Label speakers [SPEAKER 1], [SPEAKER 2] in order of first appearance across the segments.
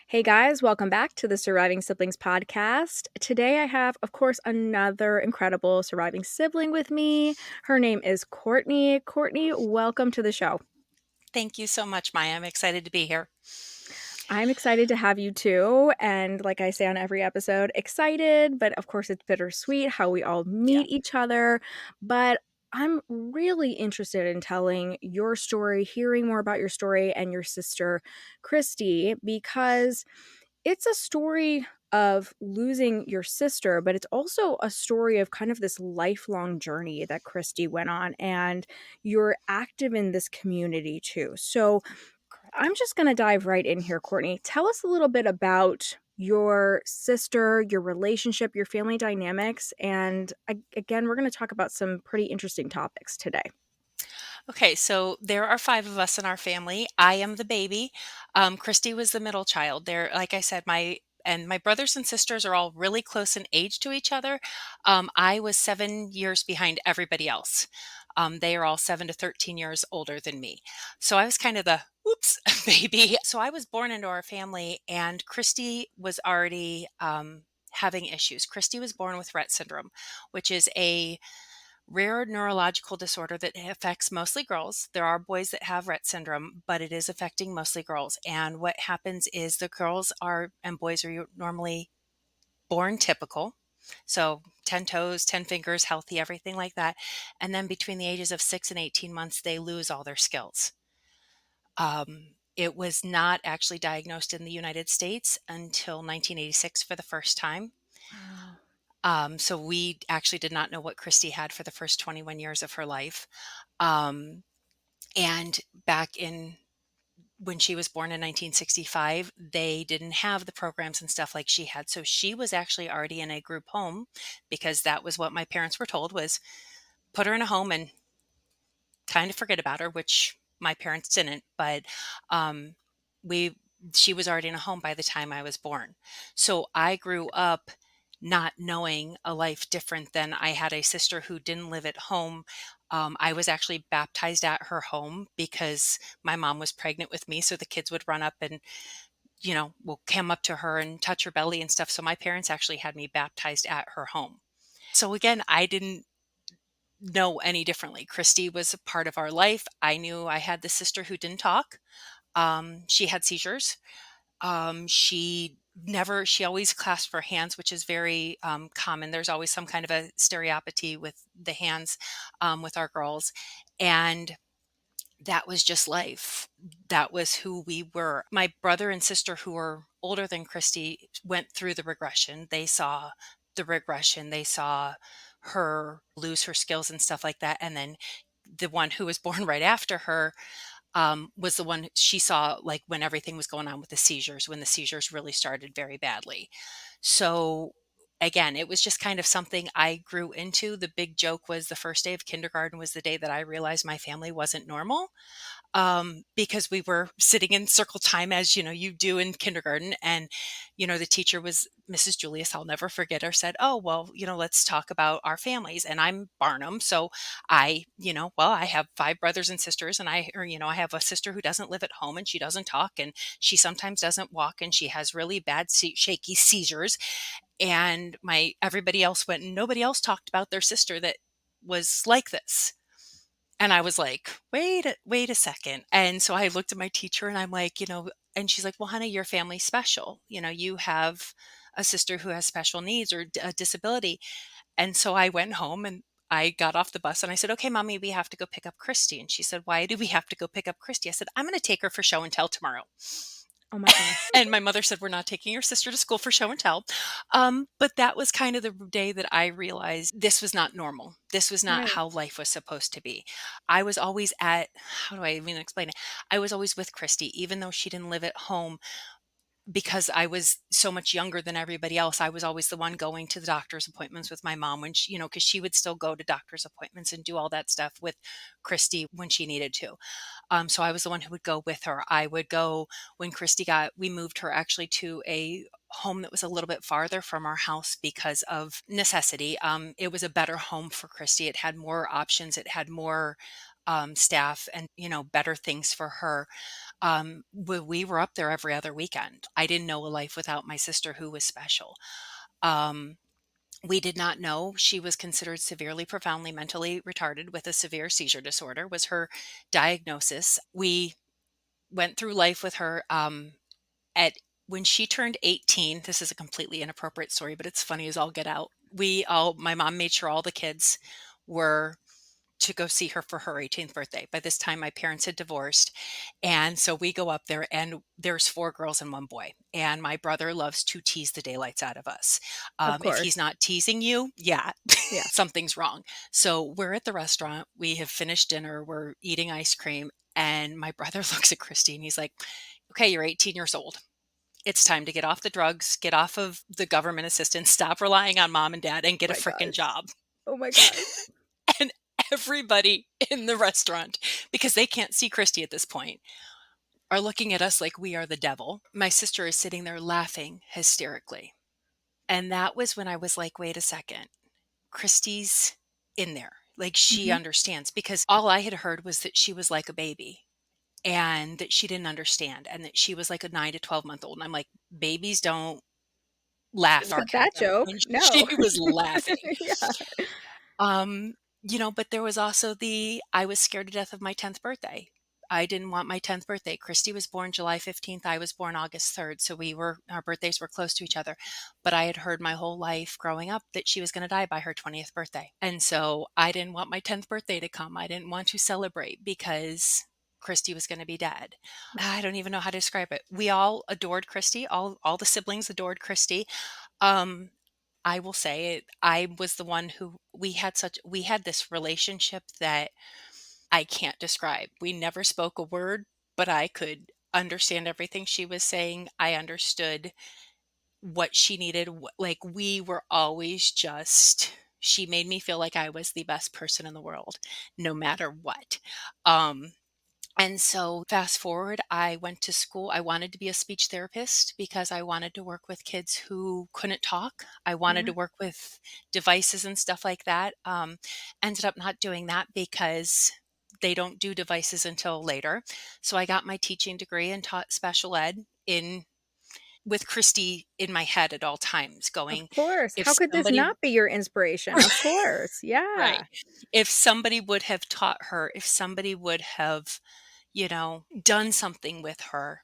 [SPEAKER 1] Hey guys, welcome back to the Surviving Siblings podcast. Today I have, of course, another incredible surviving sibling with me. Her name is Kourtney. Kourtney, welcome to the show.
[SPEAKER 2] Thank you so much, Maya. I'm excited to be here.
[SPEAKER 1] I'm excited to have you too. And like I say on every episode, excited, but of course it's bittersweet how we all
[SPEAKER 2] Yeah.
[SPEAKER 1] meet each other. But I'm really interested in telling your story, hearing more about your story and your sister, Kristi, because it's a story of losing your sister, but it's also a story of kind of this lifelong journey that Kristi went on. And you're active in this community too. So
[SPEAKER 2] Correct.
[SPEAKER 1] I'm just going to dive right in here, Kourtney. Tell us a little bit about your sister, your relationship, your family dynamics. And again, we're going to talk about some pretty interesting topics today.
[SPEAKER 2] Okay, so there are five of us in our family. I am the baby. Christy was the middle child. There, like I said, my brothers and sisters are all really close in age to each other. I was 7 years behind everybody else. They are all 7 to 13 years older than me. So I was kind of the oops baby. So I was born into our family, and Christy was already having issues. Christy was born with Rett syndrome, which is a rare neurological disorder that affects mostly girls. There are boys that have Rett syndrome, but it is affecting mostly girls. And what happens is the girls are and boys are normally born typical. So 10 toes, 10 fingers, healthy, everything like that. And then between the ages of 6 and 18 months, they lose all their skills. It was not actually diagnosed in the United States until 1986 for the first time.
[SPEAKER 1] Wow.
[SPEAKER 2] So we actually did not know what Christy had for the first 21 years of her life. Um, and back in when she was born in 1965, they didn't have the programs and stuff like she had. So she was actually already in a group home because that was what my parents were told was put her in a home and kind of forget about her, which my parents didn't. But um, we she was already in a home by the time I was born. So I grew up not knowing a life different than I had a sister who didn't live at home. I was actually baptized at her home because my mom was pregnant with me. So the kids would run up and, will come up to her and touch her belly and stuff. So my parents actually had me baptized at her home. So again, I didn't know any differently. Christy was a part of our life. I knew I had the sister who didn't talk. She had seizures. She always clasped her hands, which is very common. There's always some kind of a stereopathy with the hands with our girls. And that was just life. That was who we were. My brother and sister, who were older than Christy, went through the regression. They saw the regression. They saw her lose her skills and stuff like that. And then the one who was born right after her was the one she saw, like when everything was going on with the seizures, when the seizures really started very badly. So again, it was just kind of something I grew into. The big joke was the first day of kindergarten was the day that I realized my family wasn't normal, because we were sitting in circle time as you do in kindergarten, and the teacher was Mrs. Julius. I'll never forget her. Said, "Oh well, let's talk about our families." And I'm Barnum, so I have five brothers and sisters, and I have a sister who doesn't live at home and she doesn't talk and she sometimes doesn't walk and she has really bad shaky seizures. And my everybody else went, and nobody else talked about their sister that was like this. And I was like, wait a second. And so I looked at my teacher and I'm like, and she's like, well, honey, your family's special. You have a sister who has special needs or a disability. And so I went home and I got off the bus and I said, okay, mommy, we have to go pick up Christy. And she said, why do we have to go pick up Christy? I said, I'm going to take her for show and tell tomorrow.
[SPEAKER 1] Oh my gosh.
[SPEAKER 2] And my mother said, we're not taking your sister to school for show and tell. But that was kind of the day that I realized this was not normal. This was not
[SPEAKER 1] Right.
[SPEAKER 2] how life was supposed to be. I was always how do I even explain it? I was always with Christy, even though she didn't live at home, because I was so much younger than everybody else. I was always the one going to the doctor's appointments with my mom when she, because she would still go to doctor's appointments and do all that stuff with Christy when she needed to. So I was the one who would go with her. I would go when we moved her actually to a home that was a little bit farther from our house because of necessity. It was a better home for Christy. It had more options. It had more staff and, better things for her. We were up there every other weekend. I didn't know a life without my sister who was special. Um, we did not know she was considered severely, profoundly mentally retarded with a severe seizure disorder was her diagnosis. We went through life with her. At When she turned 18, this is a completely inappropriate story, but it's funny as all get out. My mom made sure all the kids were to go see her for her 18th birthday. By this time, my parents had divorced. And so we go up there, and there's four girls and one boy. And my brother loves to tease the daylights out of us.
[SPEAKER 1] Of
[SPEAKER 2] If he's
[SPEAKER 1] course.
[SPEAKER 2] not teasing you, yeah,
[SPEAKER 1] Yeah.
[SPEAKER 2] something's wrong. So we're at the restaurant. We have finished dinner. We're eating ice cream. And my brother looks at Christy and he's like, okay, you're 18 years old. It's time to get off the drugs, get off of the government assistance, stop relying on mom and dad, and get a
[SPEAKER 1] My
[SPEAKER 2] frickin'
[SPEAKER 1] gosh.
[SPEAKER 2] job.
[SPEAKER 1] Oh my gosh.
[SPEAKER 2] And everybody in the restaurant, because they can't see Christy at this point, are looking at us like we are the devil. My sister is sitting there laughing hysterically. And that was when I was like, wait a second, Christy's in there. Like she
[SPEAKER 1] Mhm.
[SPEAKER 2] understands because all I had heard was that she was like a baby and that she didn't understand and that she was like a 9 to 12 month old. And I'm like, babies don't laugh
[SPEAKER 1] That
[SPEAKER 2] sarcasm.
[SPEAKER 1] joke,
[SPEAKER 2] And she
[SPEAKER 1] no.
[SPEAKER 2] was laughing.
[SPEAKER 1] Yeah.
[SPEAKER 2] Um, but there was also I was scared to death of my 10th birthday. I didn't want my 10th birthday. Christy was born July 15th. I was born August 3rd. So our birthdays were close to each other. But I had heard my whole life growing up that she was going to die by her 20th birthday. And so I didn't want my 10th birthday to come. I didn't want to celebrate because Christy was going to be dead. I don't even know how to describe it. We all adored Christy. All the siblings adored Christy. Um, I will say it, I was the one who we had this relationship that I can't describe. We never spoke a word, but I could understand everything she was saying. I understood what she needed. Like we were always she made me feel like I was the best person in the world, no matter what. Um, and so fast forward, I went to school. I wanted to be a speech therapist because I wanted to work with kids who couldn't talk. I wanted
[SPEAKER 1] Yeah.
[SPEAKER 2] to work with devices and stuff like that. Ended up not doing that because they don't do devices until later. So I got my teaching degree and taught special ed in with Christy in my head at all times,
[SPEAKER 1] Of
[SPEAKER 2] going,
[SPEAKER 1] course.
[SPEAKER 2] if
[SPEAKER 1] How could this
[SPEAKER 2] somebody
[SPEAKER 1] not be your inspiration? Of course.
[SPEAKER 2] right,
[SPEAKER 1] Yeah.
[SPEAKER 2] if somebody would have taught her, if somebody would have done something with her,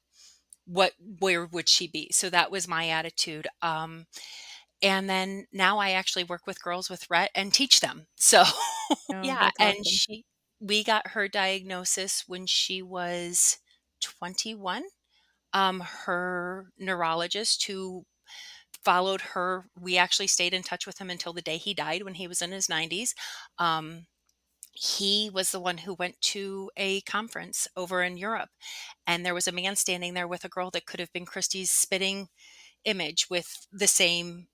[SPEAKER 2] where would she be? So that was my attitude. And then now I actually work with girls with Rett and teach them. So
[SPEAKER 1] Oh,
[SPEAKER 2] yeah,
[SPEAKER 1] that's
[SPEAKER 2] and
[SPEAKER 1] awesome.
[SPEAKER 2] we got her diagnosis when she was 21. Her neurologist who followed her, we actually stayed in touch with him until the day he died when he was in his 90s. Um, he was the one who went to a conference over in Europe, and there was a man standing there with a girl that could have been Christie's spitting image with the same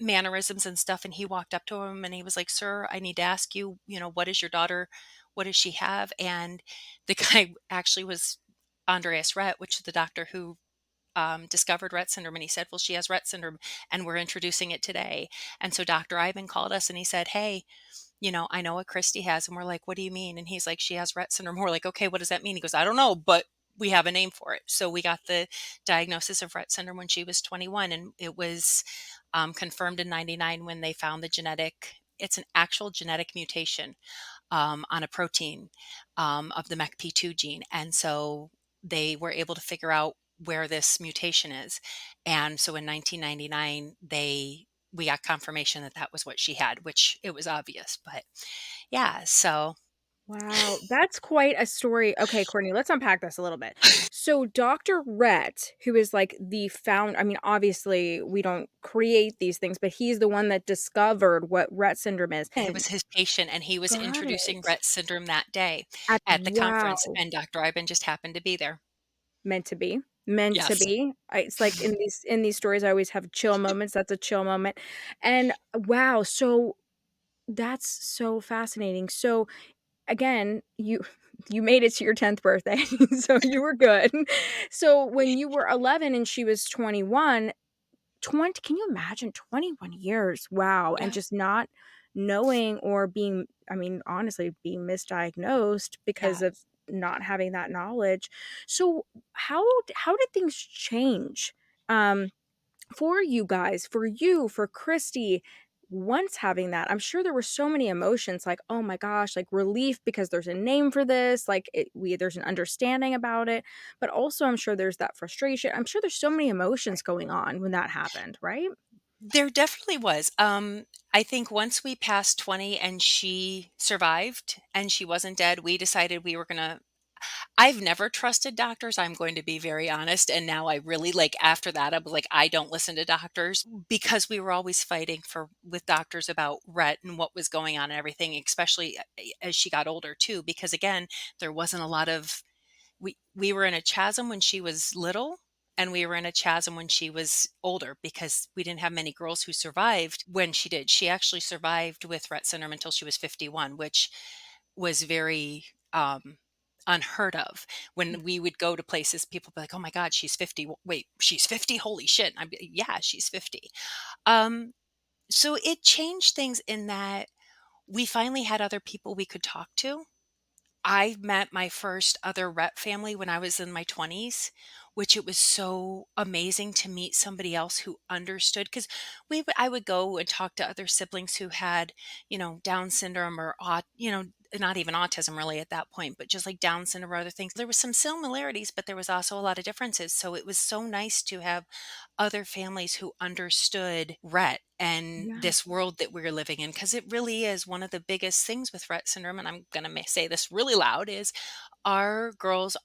[SPEAKER 2] mannerisms and stuff. And he walked up to him and he was like, "Sir, I need to ask you, what is your daughter? What does she have?" And the guy actually was Andreas Rett, which is the doctor who discovered Rett syndrome. And he said, "Well, she has Rett syndrome and we're introducing it today." And so Dr. Ivan called us and he said, "Hey, I know what Christy has." And we're like, "What do you mean?" And he's like, "She has Rett syndrome." We're like, "Okay, what does that mean?" He goes, "I don't know, but we have a name for it." So we got the diagnosis of Rett syndrome when she was 21, and it was confirmed in 99 when they found it's an actual genetic mutation on a protein of the MECP2 gene. And so they were able to figure out where this mutation is. And so in 1999, we got confirmation that that was what she had, which it was obvious. But yeah, so
[SPEAKER 1] Wow, that's quite a story. Okay, Courtney, let's unpack this a little bit. So, Dr. Rett, who is like I mean, obviously, we don't create these things, but he's the one that discovered what Rett syndrome is.
[SPEAKER 2] it
[SPEAKER 1] And
[SPEAKER 2] was his patient, and he was
[SPEAKER 1] got
[SPEAKER 2] introducing
[SPEAKER 1] it.
[SPEAKER 2] Rett syndrome that day at the
[SPEAKER 1] Wow.
[SPEAKER 2] conference, and Dr. Iben just happened to be there.
[SPEAKER 1] Meant to be. Meant to
[SPEAKER 2] Yes.
[SPEAKER 1] be. It's like in these stories, I always have chill moments. That's a chill moment. And wow, so that's so fascinating. So again, you made it to your 10th birthday, so you were good. So when you were 11 and she was 21, 20 can you imagine 21 years? Wow, and
[SPEAKER 2] Yeah.
[SPEAKER 1] just not knowing or being, I mean, honestly, being misdiagnosed because
[SPEAKER 2] Yeah.
[SPEAKER 1] of not having that knowledge. So how did things change um for you guys, for you, for Kristi, once having that? I'm sure there were so many emotions like, oh my gosh, like relief because there's a name for this, like there's an understanding about it, but also I'm sure there's that frustration. I'm sure there's so many emotions going on when that happened, right?
[SPEAKER 2] There definitely was. I think once we passed 20 and she survived and she wasn't dead, we decided we were gonna I've never trusted doctors, I'm going to be very honest, and now I really like after that, I was like, I don't listen to doctors because we were always fighting for with doctors about Rhett and what was going on and everything, especially as she got older too, because again, there wasn't a lot of we were in a chasm when she was little and we were in a chasm when she was older because we didn't have many girls who survived when she did. She actually survived with Rett syndrome until she was 51, which was very unheard of. When we would go to places, people would be like, "Oh my God, she's 50. Wait, she's 50? Holy shit!" And I'd be, "Yeah, she's 50." Um, so it changed things in that we finally had other people we could talk to. I met my first other rep family when I was in my 20s, which it was so amazing to meet somebody else who understood because I would go and talk to other siblings who had, Down syndrome or not even autism really at that point, but just like Down syndrome or other things. There was some similarities, but there was also a lot of differences. So it was so nice to have other families who understood Rett and
[SPEAKER 1] Yeah.
[SPEAKER 2] this world that we're living in because it really is one of the biggest things with Rett syndrome, and I'm going to say this really loud, is our girls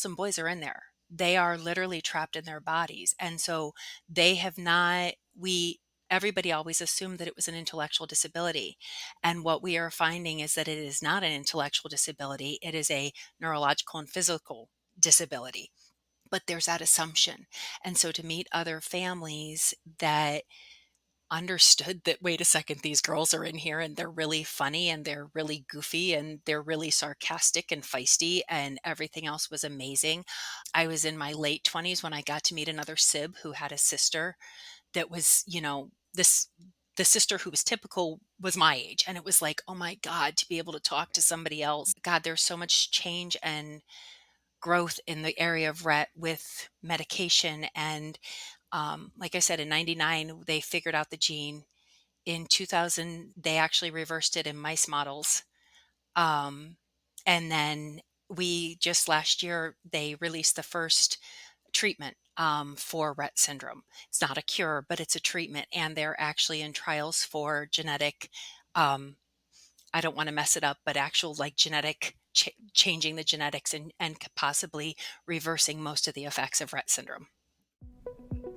[SPEAKER 2] and boys are in there. They are literally trapped in their bodies, and so they have not we everybody always assumed that it was an intellectual disability, and what we are finding is that it is not an intellectual disability. It is a neurological and physical disability, but there's that assumption. And so to meet other families that understood that, wait a second, these girls are in here and they're really funny and they're really goofy and they're really sarcastic and feisty and everything else was amazing. I was in my late 20s when I got to meet another sib who had a sister that was, this the sister who was typical was my age, and it was like, oh my God, to be able to talk to somebody else. God, there's so much change and growth in the area of Rett with medication. And like I said, in 99, they figured out the gene. In 2000, they actually reversed it in mice models. Um, and then we just last year, they released the first treatment for Rett syndrome. It's not a cure, but it's a treatment. And they're actually in trials for genetic um, I don't want to mess it up, but actual like changing the genetics and possibly reversing most of the effects of Rett syndrome.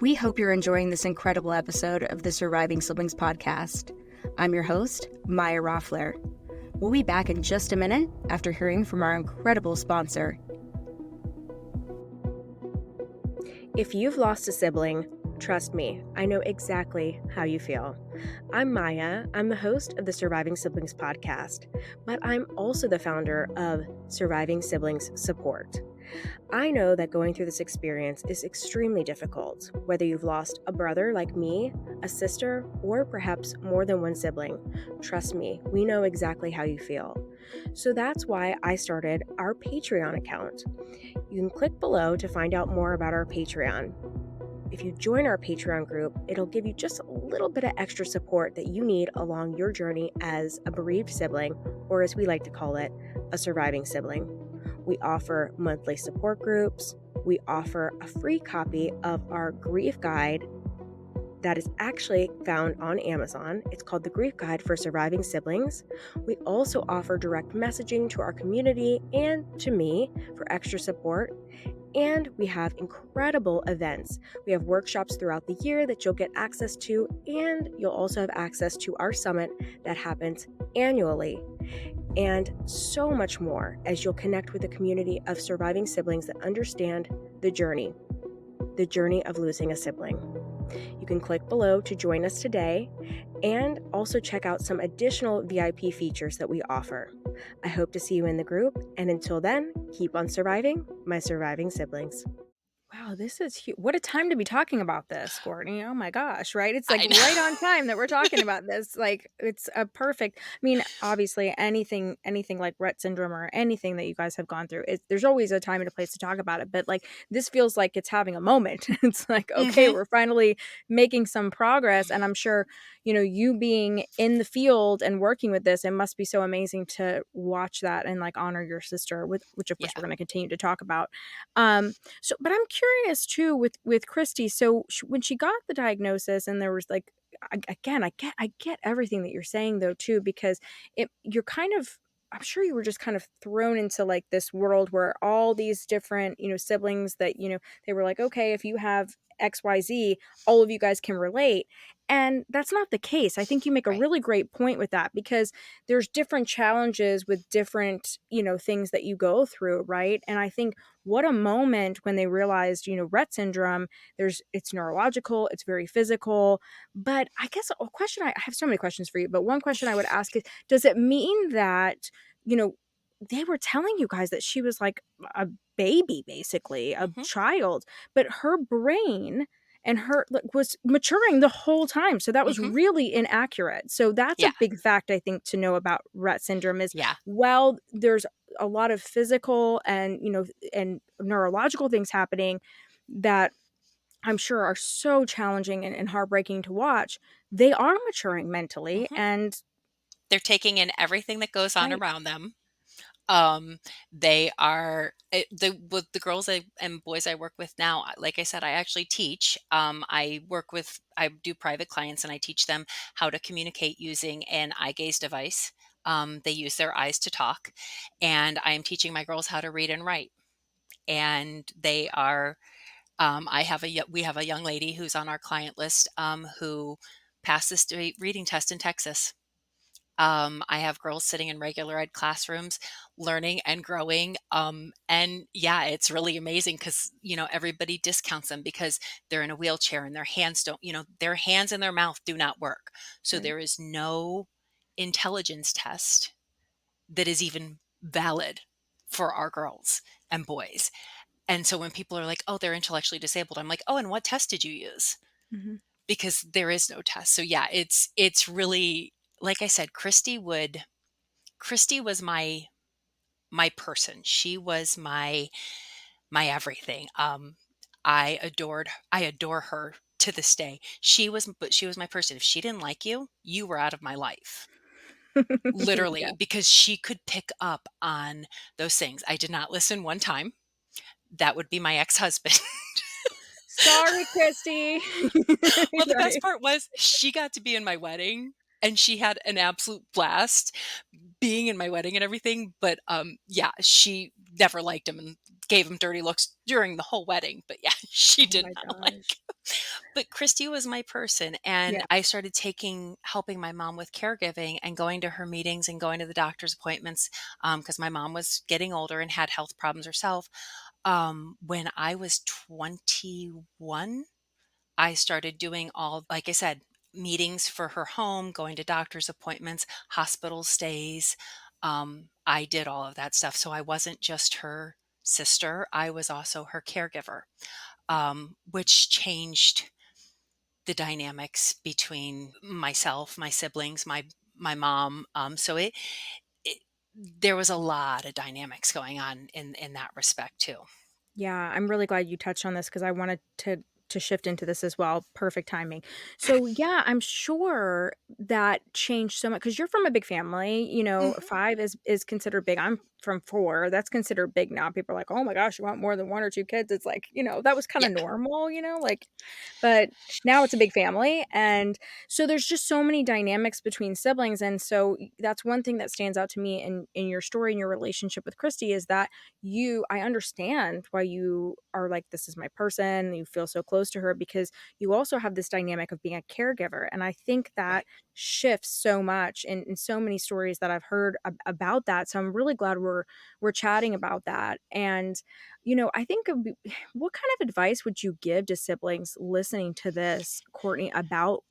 [SPEAKER 1] We hope you're enjoying this incredible episode of the Surviving Siblings podcast. I'm your host, Maya Roffler. We'll be back in just a minute after hearing from our incredible sponsor. If you've lost a sibling, trust me, I know exactly how you feel. I'm Maya. I'm the host of the Surviving Siblings podcast, but I'm also the founder of Surviving Siblings Support. I know that going through this experience is extremely difficult, whether you've lost a brother like me, a sister, or perhaps more than one sibling. Trust me, we know exactly how you feel. So that's why I started our Patreon account. You can click below to find out more about our Patreon. If you join our Patreon group, it'll give you just a little bit of extra support that you need along your journey as a bereaved sibling, or as we like to call it, a surviving sibling. We offer monthly support groups. We offer a free copy of our grief guide that is actually found on Amazon. It's called the Grief Guide for Surviving Siblings. We also offer direct messaging to our community and to me for extra support. And we have incredible events. We have workshops throughout the year that you'll get access to, and you'll also have access to our summit that happens annually. And so much more as you'll connect with a community of surviving siblings that understand the journey of losing a sibling. You can click below to join us today and also check out some additional VIP features that we offer. I hope to see you in the group, and until then, keep on surviving, my surviving siblings. Wow, this is what a time to be talking about this, Courtney. Oh my gosh, right? It's like
[SPEAKER 2] I
[SPEAKER 1] right on
[SPEAKER 2] know.
[SPEAKER 1] time that we're talking about this. Like it's a perfect. I mean, obviously anything like Rett syndrome or anything that you guys have gone through, there's always a time and a place to talk about it, but like this feels like it's having a moment. It's like, okay,
[SPEAKER 2] Mhm.
[SPEAKER 1] we're finally making some progress, and I'm sure, you being in the field and working with this, it must be so amazing to watch that and like honor your sister with which of course we're
[SPEAKER 2] Yeah.
[SPEAKER 1] going to continue to talk about. So, but I'm curious too with Kristi. So when she got the diagnosis, and there was like, again, I get everything that you're saying though too, because you're kind of. I'm sure you were just kind of thrown into like this world where all these different, siblings that, they were like, okay, if you have XYZ, all of you guys can relate. And that's not the case. I think you make a
[SPEAKER 2] Right.
[SPEAKER 1] really great point with that, because there's different challenges with different, things that you go through, right? And I think what a moment when they realized, Rett syndrome, it's neurological, it's very physical. But I guess a question, I have so many questions for you, but one question I would ask is, does it mean that, you know, they were telling you guys that she was like a baby, basically, a
[SPEAKER 2] Mhm.
[SPEAKER 1] child, but her brain and her like, was maturing the whole time. So that was
[SPEAKER 2] Mhm.
[SPEAKER 1] really inaccurate. So that's a
[SPEAKER 2] Yeah.
[SPEAKER 1] big fact I think to know about Rett syndrome is,
[SPEAKER 2] Yeah.
[SPEAKER 1] well, there's a lot of physical and and neurological things happening that I'm sure are so challenging and heartbreaking to watch. They are maturing mentally
[SPEAKER 2] Mhm.
[SPEAKER 1] and
[SPEAKER 2] They're taking in everything that goes on
[SPEAKER 1] right,
[SPEAKER 2] around them. Um, they are with the girls and boys I work with now. Like I said, I actually teach. I do private clients and I teach them how to communicate using an eye gaze device. They use their eyes to talk, and I am teaching my girls how to read and write. And they are. We have a young lady who's on our client list who passed the state reading test in Texas. I have girls sitting in regular ed classrooms learning and growing. And yeah, it's really amazing because, everybody discounts them because they're in a wheelchair and their hands don't, their hands and their mouth do not work. So
[SPEAKER 1] right.
[SPEAKER 2] there is no intelligence test that is even valid for our girls and boys. And so when people are like, oh, they're intellectually disabled, I'm like, oh, and what test did you use?
[SPEAKER 1] Mhm.
[SPEAKER 2] Because there is no test. So yeah, it's really, like I said, Kristi was my person. She was my everything. I adore her to this day. She was my person. If she didn't like you, you were out of my life.
[SPEAKER 1] Yeah.
[SPEAKER 2] Literally, because she could pick up on those things. I did not listen one time. That would be my ex-husband.
[SPEAKER 1] Sorry, Kristi.
[SPEAKER 2] Well, the best
[SPEAKER 1] Right.
[SPEAKER 2] part was she got to be in my wedding and she had an absolute blast being in my wedding and everything, but, yeah, she never liked him and gave him dirty looks during the whole wedding, but yeah, she
[SPEAKER 1] Oh
[SPEAKER 2] did
[SPEAKER 1] my
[SPEAKER 2] not like
[SPEAKER 1] gosh.
[SPEAKER 2] him. But Christy was my person, and
[SPEAKER 1] Yeah.
[SPEAKER 2] I started helping my mom with caregiving and going to her meetings and going to the doctor's appointments, because my mom was getting older and had health problems herself. When I was 21, I started doing all, like I said, meetings for her home, going to doctor's appointments, hospital stays. I did all of that stuff. So I wasn't just her sister, I was also her caregiver, which changed the dynamics between myself, my siblings, my mom. So it there was a lot of dynamics going on in that respect too.
[SPEAKER 1] Yeah, I'm really glad you touched on this because I wanted to shift into this as well. Perfect timing. So yeah, I'm sure that changed so much because you're from a big family.
[SPEAKER 2] Mhm.
[SPEAKER 1] 5 is considered big. I'm from 4. That's considered big now. People are like, "Oh my gosh, you want more than 1 or 2 kids?" It's like, that was kind
[SPEAKER 2] Yeah.
[SPEAKER 1] of normal, like, but now it's a big family, and so there's just so many dynamics between siblings, and so that's one thing that stands out to me in your story and your relationship with Kristi is that I understand why you are like, "This is my person," you feel so close to her because you also have this dynamic of being a caregiver, and I think that
[SPEAKER 2] Right.
[SPEAKER 1] shifts so much in so many stories that I've heard about that, so I'm really glad we're chatting about that, and, I think what kind of advice would you give to siblings listening to this, Kourtney, about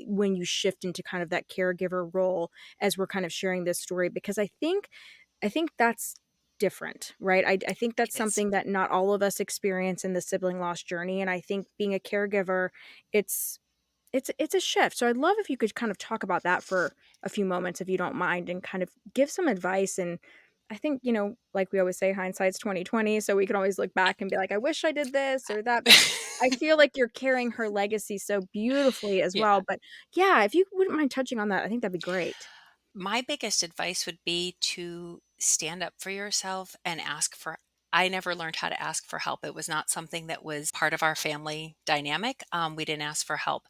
[SPEAKER 1] when you shift into kind of that caregiver role as we're kind of sharing this story? Because I think that's different, right? I think that's
[SPEAKER 2] It is.
[SPEAKER 1] something that not all of us experience in the sibling loss journey, and I think being a caregiver, it's it's a shift. So I'd love if you could kind of talk about that for a few moments, if you don't mind, and kind of give some advice. And I think, like we always say, hindsight's 2020, so we can always look back and be like, I wish I did this or that. But I feel like you're carrying her legacy so beautifully as well.
[SPEAKER 2] Yeah.
[SPEAKER 1] But yeah, if you wouldn't mind touching on that, I think that'd be great.
[SPEAKER 2] My biggest advice would be to stand up for yourself and ask for I never learned how to ask for help. It was not something that was part of our family dynamic. We didn't ask for help.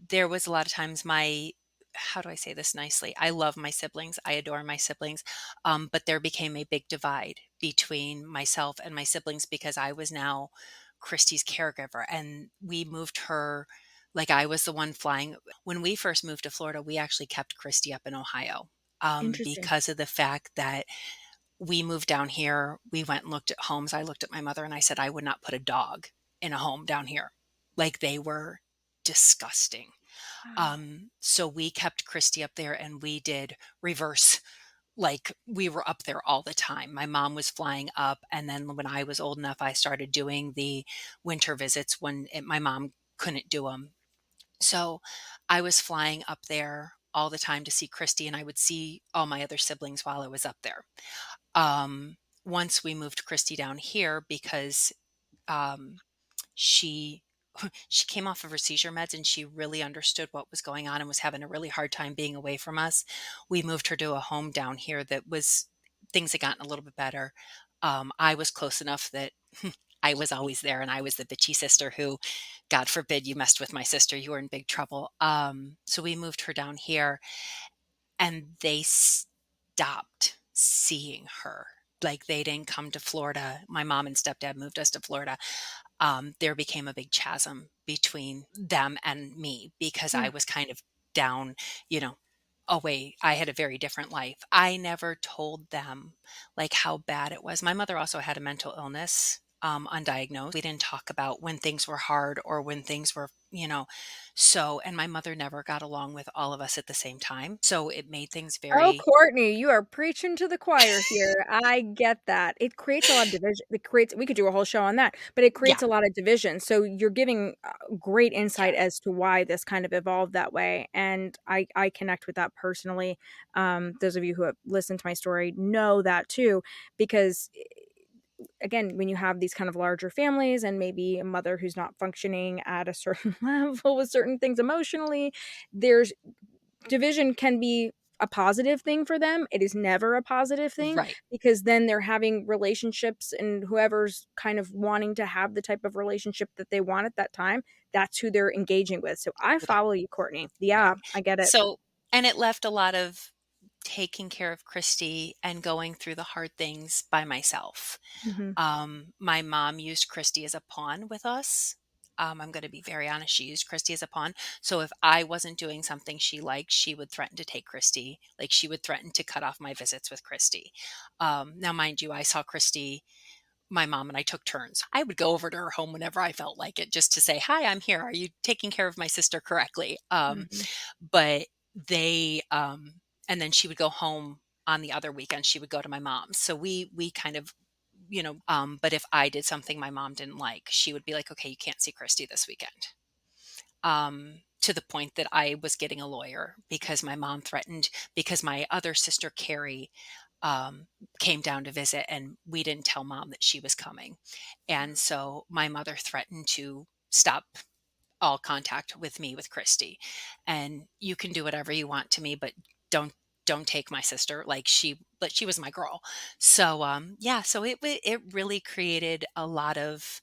[SPEAKER 2] There was a lot of times my how do I say this nicely? I love my siblings. I adore my siblings. But there became a big divide between myself and my siblings because I was now Christy's caregiver and we moved her like I was the one flying. When we first moved to Florida, we actually kept Christy up in Ohio
[SPEAKER 1] Interesting.
[SPEAKER 2] because of the fact that we moved down here. We went and looked at homes. I looked at my mother and I said, I would not put a dog in a home down here. Like they were disgusting.
[SPEAKER 1] Wow.
[SPEAKER 2] So we kept Christy up there and we did reverse. Like we were up there all the time. My mom was flying up. And then when I was old enough, I started doing the winter visits when my mom couldn't do them. So I was flying up there all the time to see Christy and I would see all my other siblings while I was up there. Once we moved Christy down here because um, she she came off of her seizure meds and she really understood what was going on and was having a really hard time being away from us. We moved her to a home down here that was things had gotten a little bit better. I was close enough that I was always there and I was the bitchy sister who, God forbid you messed with my sister, you were in big trouble. So we moved her down here and they stopped seeing her. Like they didn't come to Florida. My mom and stepdad moved us to Florida. There became a big chasm between them and me because I
[SPEAKER 1] Yeah.
[SPEAKER 2] was kind of down, you know, away. I had a very different life. I never told them like how bad it was. My mother also had a mental illness, undiagnosed. We didn't talk about when things were hard or when things were, so, and my mother never got along with all of us at the same time. So it made things
[SPEAKER 1] Oh,
[SPEAKER 2] very,
[SPEAKER 1] Kourtney, you are preaching to the choir here. I get that. It creates a lot of division. It creates we could do a whole show on that, but it
[SPEAKER 2] yeah,
[SPEAKER 1] creates a lot of division. So you're giving great
[SPEAKER 2] yeah,
[SPEAKER 1] insight as to why this kind of evolved that way, and I connect with that personally. Those of you who have listened to my story know that too, because again, when you have these kind of larger families and maybe a mother who's not functioning at a certain level with certain things emotionally, there's division can be a positive thing for them. It is never a positive thing
[SPEAKER 2] right,
[SPEAKER 1] because then they're having relationships and whoever's kind of wanting to have the type of relationship that they want at that time, that's who they're engaging with. So I
[SPEAKER 2] with it,
[SPEAKER 1] follow you, Kourtney. Yeah,
[SPEAKER 2] right.
[SPEAKER 1] I get it.
[SPEAKER 2] So, and it left a lot of taking care of Christy and going through the hard things by myself.
[SPEAKER 1] Mhm.
[SPEAKER 2] My mom used Christy as a pawn with us. I'm going to be very honest. She used Christy as a pawn. So if I wasn't doing something she liked, she would threaten to take Christy. Like she would threaten to cut off my visits with Christy. Now, mind you, I saw Christy, my mom and I took turns. I would go over to her home whenever I felt like it just to say, hi, I'm here. Are you taking care of my sister correctly?
[SPEAKER 1] Mhm.
[SPEAKER 2] But they, and then she would go home on the other weekend. She would go to my mom's. So we kind of but if I did something my mom didn't like, she would be like, okay, you can't see Christy this weekend. To the point that I was getting a lawyer because my mom threatened, because my other sister, Carrie, um, came down to visit and we didn't tell mom that she was coming. And so my mother threatened to stop all contact with me with Christy. And you can do whatever you want to me, but don't don't take my sister. Like but she was my girl. So yeah, so it really created a lot of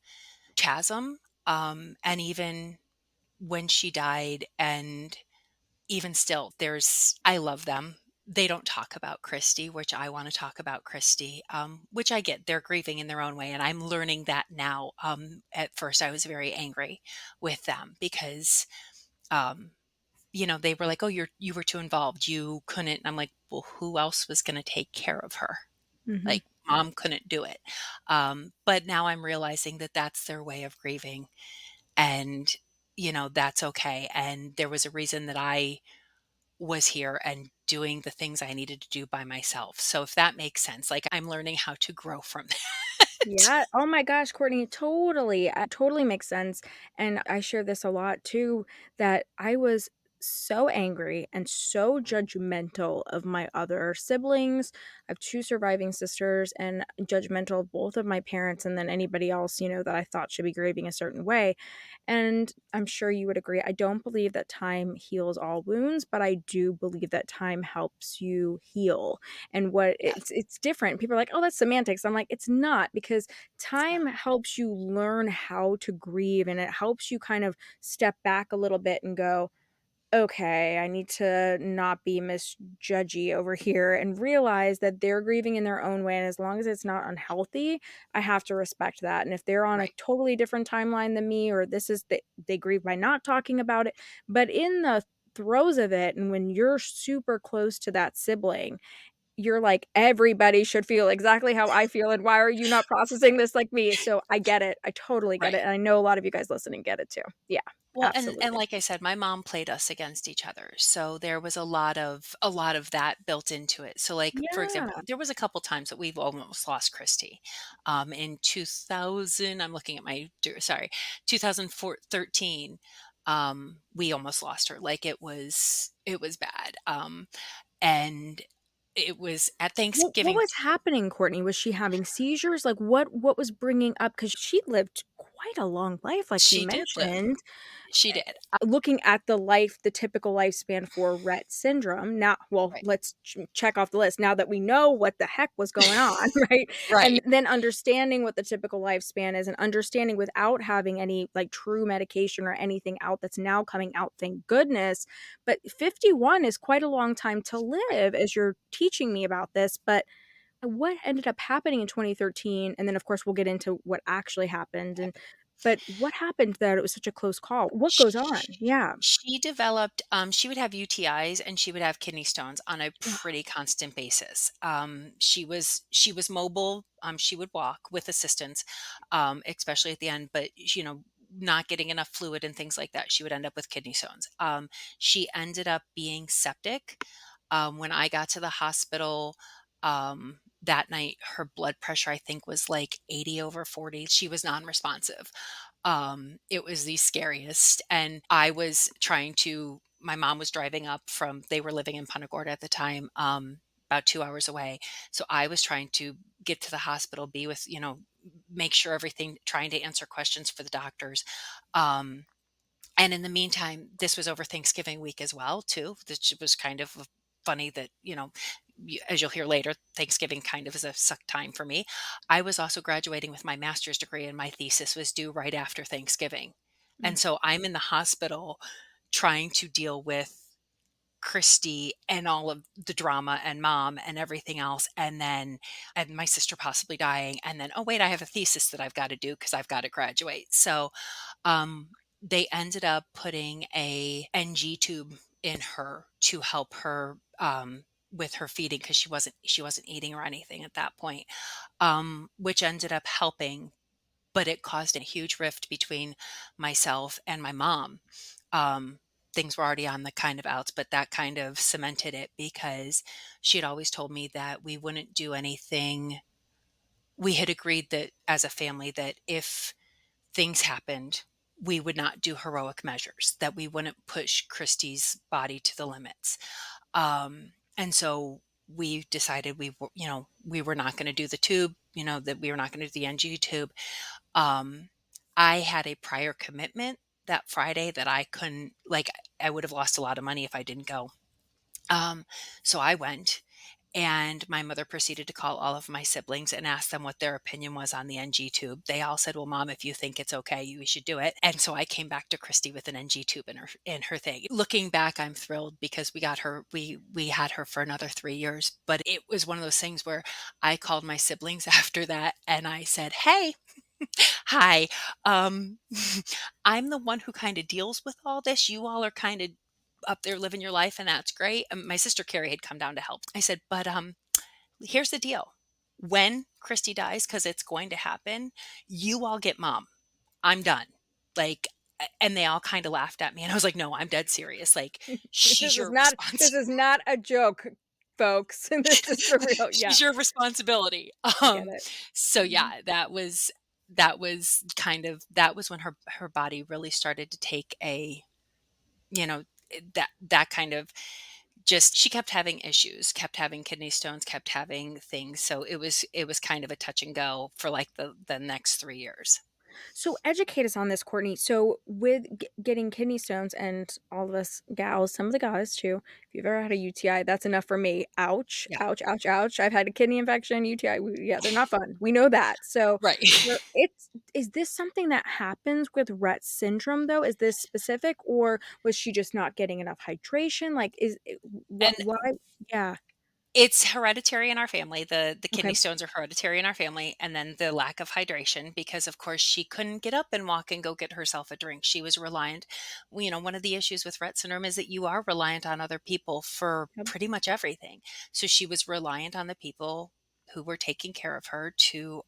[SPEAKER 2] chasm. And even when she died and even still I love them. They don't talk about Christy, which I want to talk about Christy, which I get. They're grieving in their own way. And I'm learning that now. At first, I was very angry with them because, um, they were like, oh, you were too involved. You couldn't. And I'm like, well, who else was going to take care of her?
[SPEAKER 1] Mhm.
[SPEAKER 2] Like, mom couldn't do it. But now I'm realizing that that's their way of grieving. And, that's okay. And there was a reason that I was here and doing the things I needed to do by myself. So if that makes sense, like I'm learning how to grow from that.
[SPEAKER 1] Yeah. Oh my gosh, Kourtney, totally. Totally makes sense. And I share this a lot too, that I was so angry and so judgmental of my other siblings. I have two surviving sisters and judgmental of both of my parents and then anybody else, that I thought should be grieving a certain way. And I'm sure you would agree. I don't believe that time heals all wounds, but I do believe that time helps you heal. And what
[SPEAKER 2] Yes,
[SPEAKER 1] it's different. People are like, "Oh, that's semantics." I'm like, "It's not because
[SPEAKER 2] it's
[SPEAKER 1] time
[SPEAKER 2] not
[SPEAKER 1] helps you learn how to grieve and it helps you kind of step back a little bit and go, okay, I need to not be misjudgy over here and realize that they're grieving in their own way. And as long as it's not unhealthy, I have to respect that. And if they're on a
[SPEAKER 2] right.
[SPEAKER 1] totally different timeline than me, or this is they grieve by not talking about it, but in the throes of it, and when you're super close to that sibling, you're like, "Everybody should feel exactly how I feel, and why are you not processing this like me?" So, I get it, I totally get it,
[SPEAKER 2] Right.
[SPEAKER 1] and I know a lot of you guys listening get it too. Yeah,
[SPEAKER 2] Well, and
[SPEAKER 1] absolutely.
[SPEAKER 2] like I said, my mom played us against each other. So there was a lot of that built into it. So like for
[SPEAKER 1] Yeah.
[SPEAKER 2] example, there was a couple times that we've almost lost Christy. In 2000, I'm looking at my sorry, 2013, we almost lost her. Like it was bad. And it was at
[SPEAKER 1] What
[SPEAKER 2] Thanksgiving.
[SPEAKER 1] was happening, Courtney? Was she having seizures? Like, what was bringing up? Because she lived quite a long life, like you
[SPEAKER 2] She did live.
[SPEAKER 1] mentioned.
[SPEAKER 2] She did.
[SPEAKER 1] Looking at the typical lifespan for Rett syndrome, now well,
[SPEAKER 2] Right.
[SPEAKER 1] let's check off the list now that we know what the heck was going on, right? And
[SPEAKER 2] Right.
[SPEAKER 1] then understanding what the typical lifespan is and understanding without having any, like, true medication or anything out that's now coming out, thank goodness, but 51 is quite a long time to
[SPEAKER 2] Right.
[SPEAKER 1] live as you're teaching me about this, but what ended up happening in 2013, and then, of course, we'll get into what actually happened, but what happened that it was such a close call? What goes on? Yeah.
[SPEAKER 2] She developed, she would have UTIs and she would have kidney stones on a
[SPEAKER 1] Ugh.
[SPEAKER 2] pretty constant basis. She was mobile. She would walk with assistance, especially at the end, but not getting enough fluid and things like that. She would end up with kidney stones. She ended up being septic. When I got to the hospital, that night, her blood pressure, I think, was like 80 over 40. She was non-responsive. It was the scariest. And I was trying to, my mom was driving up from, they were living in Punta Gorda at the time, about 2 hours away. So I was trying to get to the hospital, be with, make sure everything, trying to answer questions for the doctors. Um, and in the meantime, this was over Thanksgiving week as well, too, which was kind of funny that, as you'll hear later, Thanksgiving kind of is a suck time for me. I was also graduating with my master's degree, and my thesis was due right after Thanksgiving.
[SPEAKER 1] Mm.
[SPEAKER 2] And so I'm in the hospital trying to deal with Kristi and all of the drama and mom and everything else. And my sister possibly dying. And then, oh, wait, I have a thesis that I've got to do because I've got to graduate. So um, they ended up putting a NG tube in her to help her with her feeding because she wasn't eating or anything at that point, which ended up helping, but it caused a huge rift between myself and my mom. Um, Things were already on the kind of outs, but that kind of cemented it because she had always told me that we wouldn't do anything. We had agreed that as a family that if things happened, we would not do heroic measures, that we wouldn't push Christie's body to the limits. And so we decided we were not going to do the tube, that we were not going to do the NG tube. um, I had a prior commitment that Friday that I couldn't, like, I would have lost a lot of money if I didn't go. Um, so I went, and my mother proceeded to call all of my siblings and ask them what their opinion was on the NG tube. They all said, "Well, Mom, if you think it's okay, you should do it." And so I came back to Christy with an NG tube in her thing. Looking back, I'm thrilled because we got her. We had her for another 3 years. But it was one of those things where I called my siblings after that and I said, "Hey, hi. Um, I'm the one who kind of deals with all this. You all are kind of up there living your life, and that's great." My sister Carrie had come down to help. I said, "But here's the deal. When Christy dies, because it's going to happen, you all get Mom. I'm done. Like, and they all kinda laughed at me, and I was like, "No, I'm dead serious, like, she's
[SPEAKER 1] This is
[SPEAKER 2] your
[SPEAKER 1] not
[SPEAKER 2] response
[SPEAKER 1] this is not a joke, folks. This is for real. Yeah,
[SPEAKER 2] she's your responsibility."
[SPEAKER 1] I get
[SPEAKER 2] Um,
[SPEAKER 1] it.
[SPEAKER 2] so
[SPEAKER 1] Mhm.
[SPEAKER 2] yeah, that was kind of that was when her body really started to take a, you know, that kind of, just she kept having issues, kept having kidney stones, kept having things, so it was kind of a touch and go for, like, the next 3 years.
[SPEAKER 1] So educate us on this, Courtney. So with getting kidney stones, and all of us gals, some of the guys too, if you've ever had a UTI, that's enough for me. Ouch,
[SPEAKER 2] Yeah.
[SPEAKER 1] ouch, ouch, ouch. I've had a kidney infection, UTI. Yeah, they're not fun. We know that. So
[SPEAKER 2] Right.
[SPEAKER 1] it's is this something that happens with Rett syndrome though? Is this specific, or was she just not getting enough hydration? Like, is it, what?
[SPEAKER 2] And
[SPEAKER 1] Why? Yeah.
[SPEAKER 2] it's hereditary in our family. The kidney
[SPEAKER 1] Okay.
[SPEAKER 2] stones are hereditary in our family, and then the lack of hydration, because of course she couldn't get up and walk and go get herself a drink. She was reliant. Well, one of the issues with Rett syndrome is that you are reliant on other people for
[SPEAKER 1] Yep.
[SPEAKER 2] pretty much everything. So she was reliant on the people who were taking care of her to,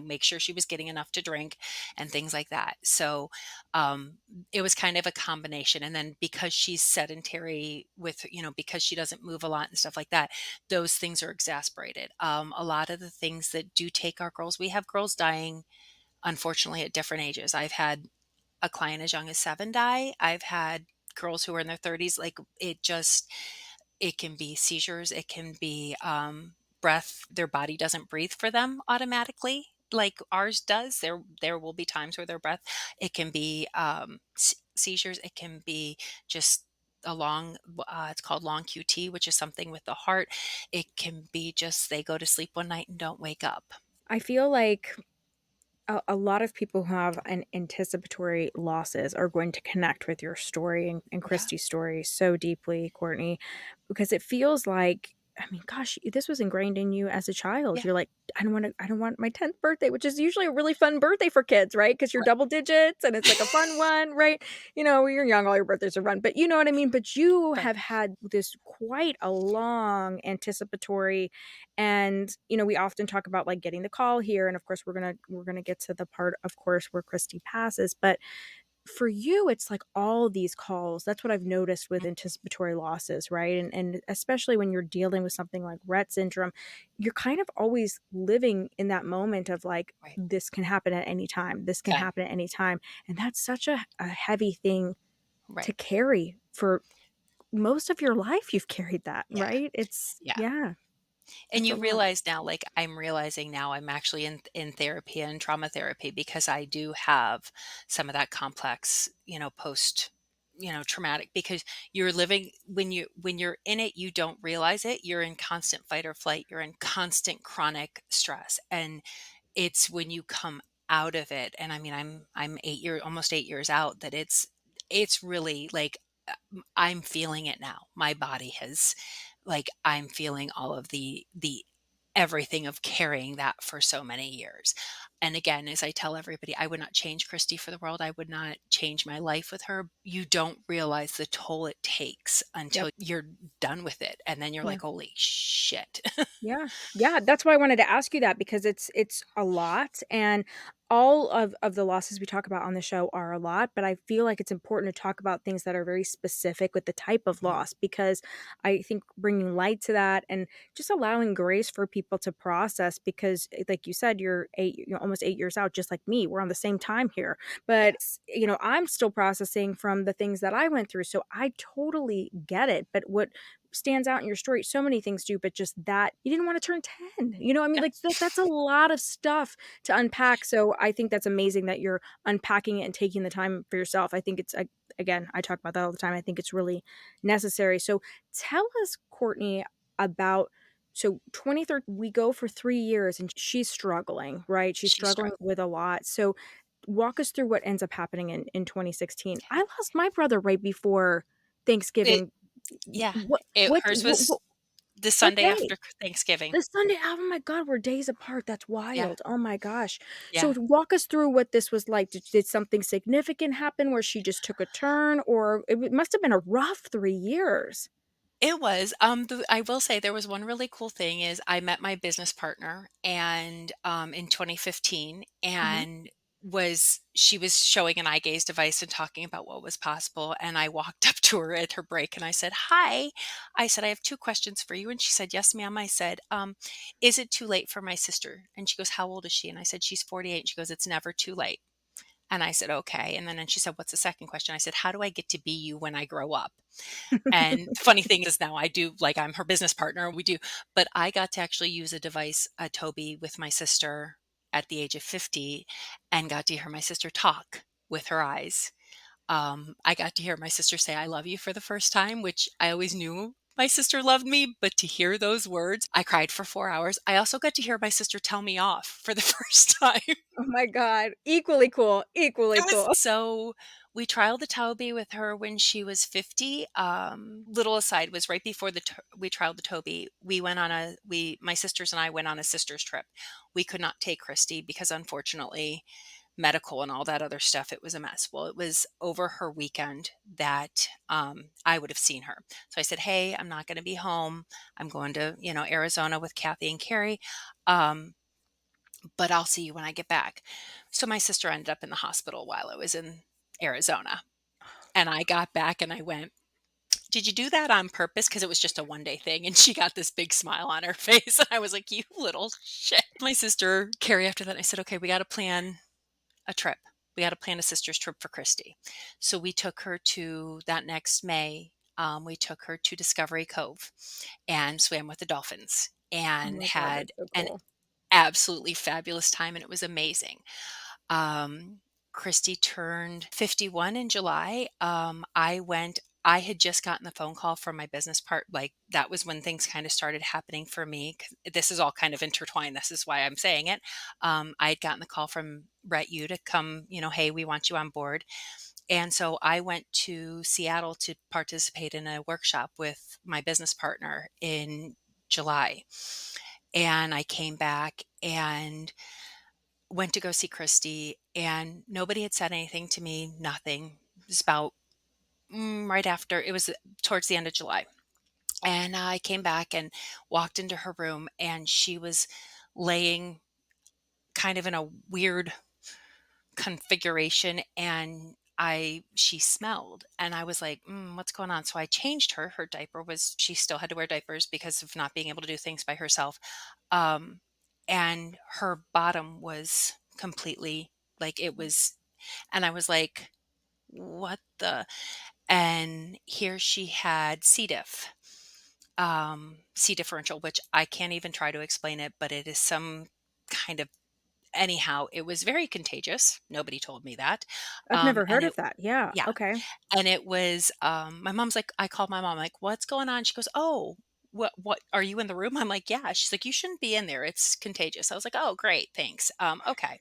[SPEAKER 2] make sure she was getting enough to drink and things like that. So um, it was kind of a combination. And then because she's sedentary with, because she doesn't move a lot and stuff like that, those things are exasperated. A lot of the things that do take our girls, we have girls dying, unfortunately, at different ages. I've had a client as young as 7 die. I've had girls who are in their 30s. Like, it can be seizures, it can be breath. Their body doesn't breathe for them automatically like ours does. There will be times where their breath, it can be seizures, it can be just a long, it's called long QT, which is something with the heart. It can be just they go to sleep one night and don't wake up.
[SPEAKER 1] I feel like a lot of people who have an anticipatory losses are going to connect with your story and
[SPEAKER 2] Yeah.
[SPEAKER 1] Kristi's story so deeply, Courtney, because it feels like, I mean, gosh, this was ingrained in you as a child.
[SPEAKER 2] Yeah.
[SPEAKER 1] You're like, I don't want my 10th birthday, which is usually a really fun birthday for kids, right? Because you're
[SPEAKER 2] Right.
[SPEAKER 1] double digits and it's like a fun one, right? When you're young, all your birthdays are fun, but you know what I mean? But you
[SPEAKER 2] Right.
[SPEAKER 1] have had this quite a long anticipatory, and we often talk about like getting the call here, and of course we're gonna get to the part, of course, where Kristi passes. But for you, it's like all these calls. That's what I've noticed with
[SPEAKER 2] Mm.
[SPEAKER 1] anticipatory losses, right? And especially when you're dealing with something like Rett syndrome, you're kind of always living in that moment of like,
[SPEAKER 2] Right.
[SPEAKER 1] this can happen at any time. This can
[SPEAKER 2] Okay.
[SPEAKER 1] happen at any time. And that's such a heavy thing to
[SPEAKER 2] Right.
[SPEAKER 1] carry for most of your life. You've carried that,
[SPEAKER 2] Yeah.
[SPEAKER 1] right? It's,
[SPEAKER 2] Yeah.
[SPEAKER 1] yeah,
[SPEAKER 2] And
[SPEAKER 1] that's a
[SPEAKER 2] you
[SPEAKER 1] lot.
[SPEAKER 2] realize now, like, I'm realizing now I'm actually in therapy and trauma therapy because I do have some of that complex, post, traumatic, because you're living, when you're in it, you don't realize it. You're in constant fight or flight. You're in constant chronic stress. And it's when you come out of it, and I mean, I'm almost 8 years out, that it's really like, I'm feeling it now. My body has, like, I'm feeling all of the everything of carrying that for so many years. And again, as I tell everybody, I would not change Kristi for the world. I would not change my life with her. You don't realize the toll it takes
[SPEAKER 1] Yep.
[SPEAKER 2] until you're done with it. And then you're
[SPEAKER 1] Yeah.
[SPEAKER 2] like, holy shit.
[SPEAKER 1] Yeah. Yeah, that's why I wanted to ask you that, because it's a lot, and all of the losses we talk about on the show are a lot, but I feel like it's important to talk about things that are very specific with the type of
[SPEAKER 2] Mhm.
[SPEAKER 1] loss, because I think bringing light to that and just allowing grace for people to process, because like you said, you're almost 8 years out just like me. We're on the same time here. But
[SPEAKER 2] Yes.
[SPEAKER 1] I'm still processing from the things that I went through. So I totally get it. But what stands out in your story, so many things do, but just that you didn't want to turn 10. I mean,
[SPEAKER 2] Yeah.
[SPEAKER 1] like that's a lot of stuff to unpack. So I think that's amazing that you're unpacking it and taking the time for yourself. I think it's, again, I talk about that all the time. I think it's really necessary. So tell us, Courtney, about, so 23rd, we go for 3 years and she's struggling, right? She's
[SPEAKER 2] She's
[SPEAKER 1] struggling
[SPEAKER 2] struggling.
[SPEAKER 1] with a lot. So walk us through what ends up happening in 2016. I
[SPEAKER 2] Yeah.
[SPEAKER 1] lost my brother right before
[SPEAKER 2] It,
[SPEAKER 1] Thanksgiving.
[SPEAKER 2] yeah.
[SPEAKER 1] What
[SPEAKER 2] It,
[SPEAKER 1] what
[SPEAKER 2] hers was the
[SPEAKER 1] what
[SPEAKER 2] Sunday
[SPEAKER 1] day?
[SPEAKER 2] after Thanksgiving.
[SPEAKER 1] The Sunday, oh my god, we're days apart, that's
[SPEAKER 2] Yeah.
[SPEAKER 1] wild, oh my gosh. So
[SPEAKER 2] Yeah.
[SPEAKER 1] walk us through what this was like. Did something significant happen where she just took a turn, or it must have been a rough 3 years?
[SPEAKER 2] It was, I will say there was one really cool thing is I met my business partner, and, in 2015,
[SPEAKER 1] Mhm.
[SPEAKER 2] and she was showing an eye gaze device and talking about what was possible, and I walked up to her at her break and I said, "Hi." I said, "I have 2 questions for you." And she said, "Yes, ma'am." I said, "Is it too late for my sister?" And she goes, "How old is she?" And I said, "She's 48." And she goes, "It's never too late." And I said, "Okay." And then she said, "What's the second question?" I said, "How do I get to be you when I grow up?" And the funny thing is now I do, like, I'm her business partner, we do, but I got to actually use a device, a Toby, with my sister at the age of 50 and got to hear my sister talk with her eyes. I got to hear my sister say, "I love you" for the first time, which I always knew my sister loved me, but to hear those words, I cried for 4 hours. I also got to hear my sister tell me off for the first time.
[SPEAKER 1] Oh my god. Equally cool, equally
[SPEAKER 2] It was
[SPEAKER 1] cool.
[SPEAKER 2] so we trialed the Toby with her when she was 50. Little aside was right before we trialed the Toby, we went on a we my sisters and I went on a sisters trip. We could not take Kristi because unfortunately medical and all that other stuff, it was a mess. Well, it was over her weekend that I would have seen her. So I said, "Hey, I'm not going to be home. I'm going to, Arizona with Kathy and Carrie. Um, but I'll see you when I get back." So my sister ended up in the hospital while I was in Arizona. And I got back and I went, "Did you do that on purpose?" Because it was just a 1-day thing. And she got this big smile on her face. And I was like, "You little shit." My sister, Carrie, after that, I said, "Okay, we got to plan a trip. We got to plan a sister's trip for Kristi." So we took her to that next May. We took her to Discovery Cove and swam with the dolphins
[SPEAKER 1] Oh
[SPEAKER 2] and
[SPEAKER 1] my god,
[SPEAKER 2] had
[SPEAKER 1] that's so
[SPEAKER 2] an
[SPEAKER 1] cool.
[SPEAKER 2] absolutely fabulous time. And it was amazing. Um, Kristi turned 51 in July. I had just gotten the phone call from my business part. Like that was when things kind of started happening for me. 'Cause this is all kind of intertwined. This is why I'm saying it. I had gotten the call from Rett to come, "Hey, we want you on board." And so I went to Seattle to participate in a workshop with my business partner in July. And I came back and went to go see Kristi, and nobody had said anything to me, nothing. It was about right after, it was towards the end of July. And I came back and walked into her room, and she was laying kind of in a weird configuration. And she smelled, and I was like, "What's going on?" So I changed her. Her diaper was, she still had to wear diapers because of not being able to do things by herself. Um, and her bottom was completely, like, it was, and I was like, "What the?" And here she had C. diff, C differential, which I can't even try to explain it, but it is some kind of, anyhow, it was very contagious. Nobody told me that.
[SPEAKER 1] I've never
[SPEAKER 2] And
[SPEAKER 1] heard
[SPEAKER 2] it,
[SPEAKER 1] of that. Yeah,
[SPEAKER 2] yeah,
[SPEAKER 1] okay.
[SPEAKER 2] and it was, my mom's like, I called my mom, like, "What's going on?" She goes, "Oh, what are you in the room?" I'm like, "Yeah." She's like, "You shouldn't be in there. It's contagious." I was like, "Oh, great. Thanks." Okay.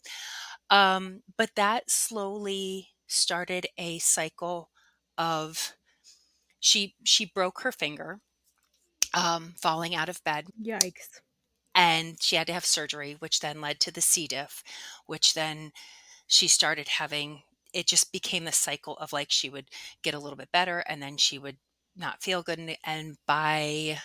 [SPEAKER 2] But that slowly started a cycle of, she broke her finger, falling out of bed,
[SPEAKER 1] Yikes.
[SPEAKER 2] and she had to have surgery, which then led to the C. diff, which then she started having, it just became the cycle of, like, she would get a little bit better and then she would not feel good. And by,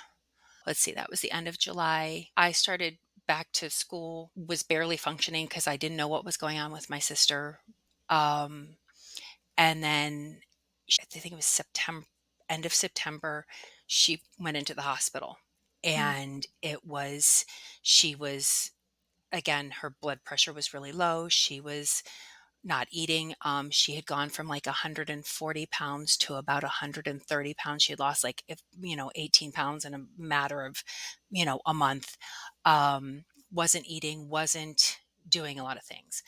[SPEAKER 2] let's see, that was the end of July. I started back to school, was barely functioning because I didn't know what was going on with my sister. Um, and then I think it was September, end of September, she went into the hospital.
[SPEAKER 1] Mm.
[SPEAKER 2] And she was, again, her blood pressure was really low. She was not eating. She had gone from like 140 pounds to about 130 pounds. She had lost, like, 18 pounds in a matter of, a month. Wasn't eating, wasn't doing a lot of things.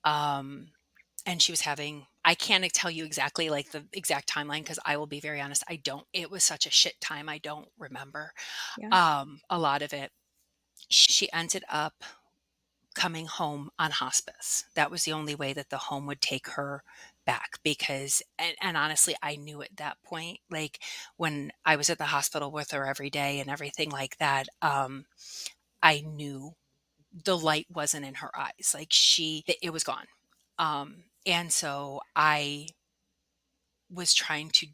[SPEAKER 2] Um, and she was having, I can't tell you exactly, like, the exact timeline, because I will be very honest, I don't, it was such a shit time. I don't remember
[SPEAKER 1] Yeah.
[SPEAKER 2] a lot of it. She ended up coming home on hospice. That was the only way that the home would take her back, because, and honestly, I knew at that point, like, when I was at the hospital with her every day and everything like that, I knew the light wasn't in her eyes. Like, it was gone. And so I was trying to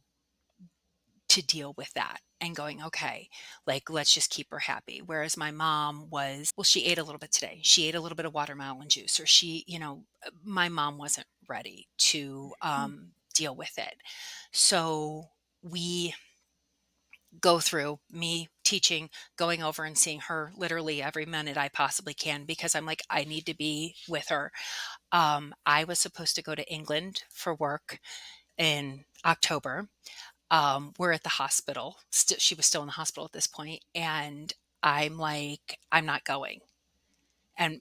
[SPEAKER 2] to deal with that and going, okay, like, let's just keep her happy. Whereas my mom was, well, she ate a little bit today. She ate a little bit of watermelon juice, or my mom wasn't ready to
[SPEAKER 1] Mhm.
[SPEAKER 2] deal with it. So we go through me teaching, going over and seeing her literally every minute I possibly can because I'm like, I need to be with her. I was supposed to go to England for work in October. We're at the hospital. She was still in the hospital at this point, and I'm like, I'm not going. And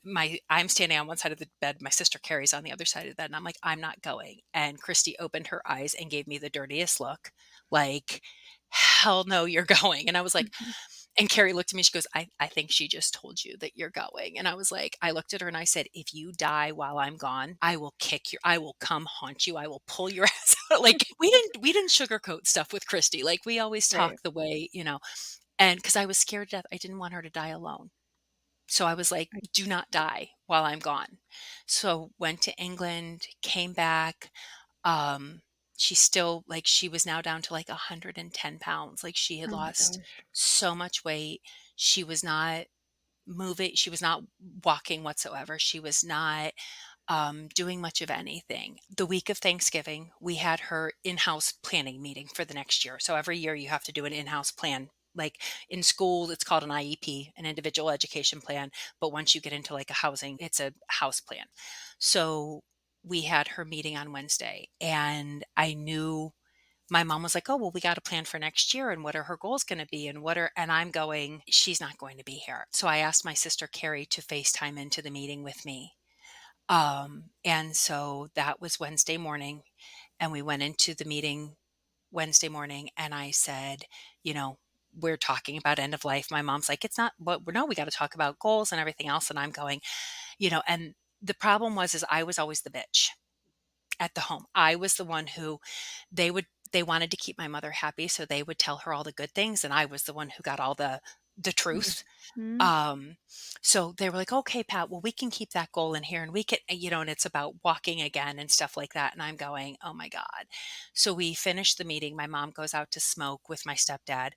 [SPEAKER 2] I'm standing on one side of the bed. My sister Carrie's on the other side of the bed, and I'm like, I'm not going. And Kristi opened her eyes and gave me the dirtiest look, like, hell no, you're going. And I was like,
[SPEAKER 1] Mhm.
[SPEAKER 2] and Carrie looked at me. She goes, I think she just told you that you're going. And I was like, I looked at her and I said, if you die while I'm gone, I will come haunt you. I will pull your ass out. Like we didn't sugarcoat stuff with Kristi. Like we always
[SPEAKER 1] Right,
[SPEAKER 2] talk the way, and because I was scared to death, I didn't want her to die alone. So I was like,
[SPEAKER 1] right.
[SPEAKER 2] do not die while I'm gone. So went to England, came back. Um, she's still like, she was now down to like 110 pounds. Like she had
[SPEAKER 1] Oh my
[SPEAKER 2] lost
[SPEAKER 1] gosh.
[SPEAKER 2] so much weight. She was not moving. She was not walking whatsoever. She was not doing much of anything. The week of Thanksgiving, we had her in-house planning meeting for the next year. So every year you have to do an in-house plan. Like in school, it's called an IEP, an individual education plan. But once you get into like a housing, it's a house plan. So we had her meeting on Wednesday, and I knew my mom was like, "Oh, well, we got a plan for next year, and what are her goals going to be, and I'm going, she's not going to be here." So I asked my sister Carrie to FaceTime into the meeting with me. And so that was Wednesday morning, and we went into the meeting Wednesday morning, and I said, you know, we're talking about end of life. My mom's like, it's not, but no, we got to talk about goals and everything else. And I'm going, and the problem is I was always the bitch at the home. I was the one who they wanted to keep my mother happy, so they would tell her all the good things, and I was the one who got all the truth.
[SPEAKER 1] Mhm.
[SPEAKER 2] Um, so they were like, "Okay, Pat, well, we can keep that goal in here and we can, and it's about walking again and stuff like that." And I'm going, "Oh my God." So we finished the meeting. My mom goes out to smoke with my stepdad,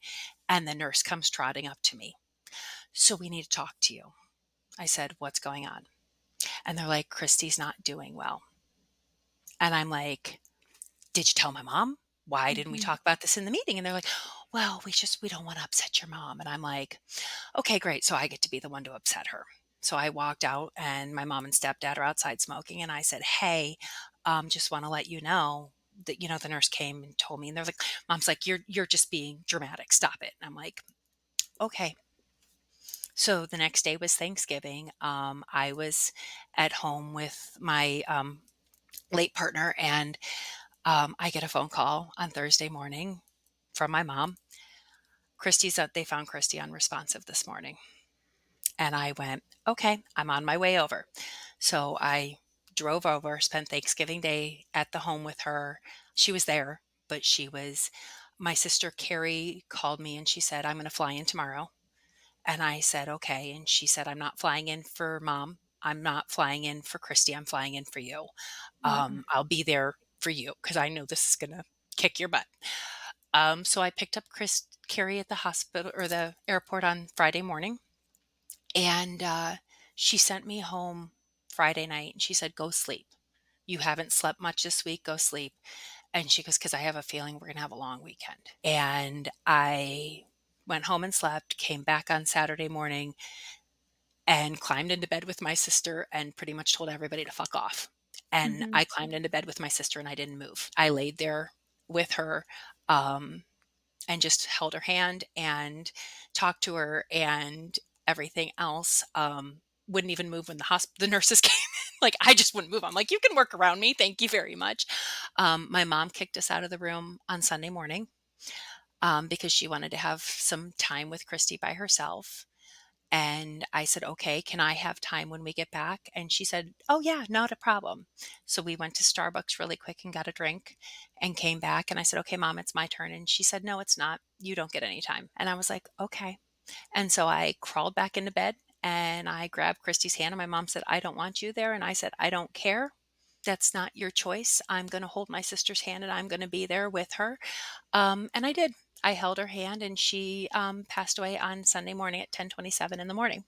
[SPEAKER 2] and the nurse comes trotting up to me. "So we need to talk to you." I said, "What's going on?" And they're like, "Christy's not doing well." And I'm like, "Did you tell my mom? Why didn't we
[SPEAKER 1] Mhm.
[SPEAKER 2] talk about this in the meeting?" And they're like, "Well, we don't want to upset your mom." And I'm like, okay, great. So I get to be the one to upset her. So I walked out, and my mom and stepdad are outside smoking. And I said, "Hey, just want to let you know that, the nurse came and told me." And they're like, Mom's like, you're just being dramatic. Stop it." And I'm like, okay. So the next day was Thanksgiving. I was at home with my late partner, and I get a phone call on Thursday morning from my mom. They found Christy unresponsive this morning. And I went, okay, I'm on my way over. So I drove over, spent Thanksgiving Day at the home with her. She was there, but my sister Carrie called me and she said, "I'm going to fly in tomorrow." And I said, okay. And she said, "I'm not flying in for mom. I'm not flying in for Christy. I'm flying in for you.
[SPEAKER 1] Mhm.
[SPEAKER 2] I'll be there for you because I know this is going to kick your butt." So I picked up Carrie at the hospital or the airport on Friday morning, and she sent me home Friday night, and she said, "Go sleep. You haven't slept much this week. Go sleep." And she goes, "Because I have a feeling we're going to have a long weekend." And I went home and slept, came back on Saturday morning, and climbed into bed with my sister and pretty much told everybody to fuck off. And
[SPEAKER 1] Mhm.
[SPEAKER 2] I climbed into bed with my sister and I didn't move. I laid there with her. Um, and just held her hand and talked to her and everything else. Wouldn't even move when the nurses came in. Like I just wouldn't move. I'm like, "You can work around me. Thank you very much." My mom kicked us out of the room on Sunday morning because she wanted to have some time with Christy by herself. And I said, "Okay, can I have time when we get back?" And she said, "Oh, yeah, not a problem." So we went to Starbucks really quick and got a drink and came back. And I said, "Okay, Mom, it's my turn." And she said, "No, it's not. You don't get any time." And I was like, "Okay." And so I crawled back into bed and I grabbed Christy's hand. And my mom said, "I don't want you there." And I said, "I don't care. That's not your choice. I'm going to hold my sister's hand and I'm going to be there with her." And I did. I held her hand, and she, passed away on Sunday morning at 10:27 in the morning.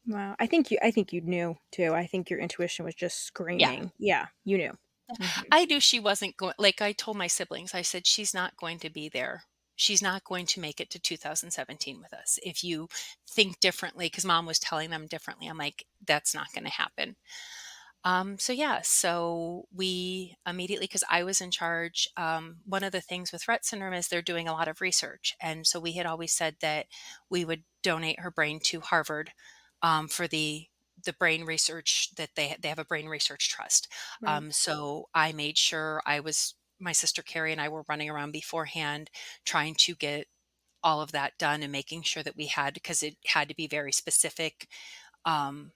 [SPEAKER 1] Wow. I think you knew too. I think your intuition was just
[SPEAKER 2] Yeah.
[SPEAKER 1] screaming. Yeah, you knew. Mhm.
[SPEAKER 2] I knew she wasn't going, like, I told my siblings, I said, "She's not going to be there. She's not going to make it to 2017 with us. If you think differently," because mom was telling them differently. I'm like, "That's not gonna happen." So yeah, so we immediately, because I was in charge, one of the things with Rett syndrome is they're doing a lot of research. And so we had always said that we would donate her brain to Harvard, for the brain research that they have a brain research trust.
[SPEAKER 1] Right.
[SPEAKER 2] So I made sure my sister Carrie and I were running around beforehand trying to get all of that done and making sure that we had, because it had to be very specific, um,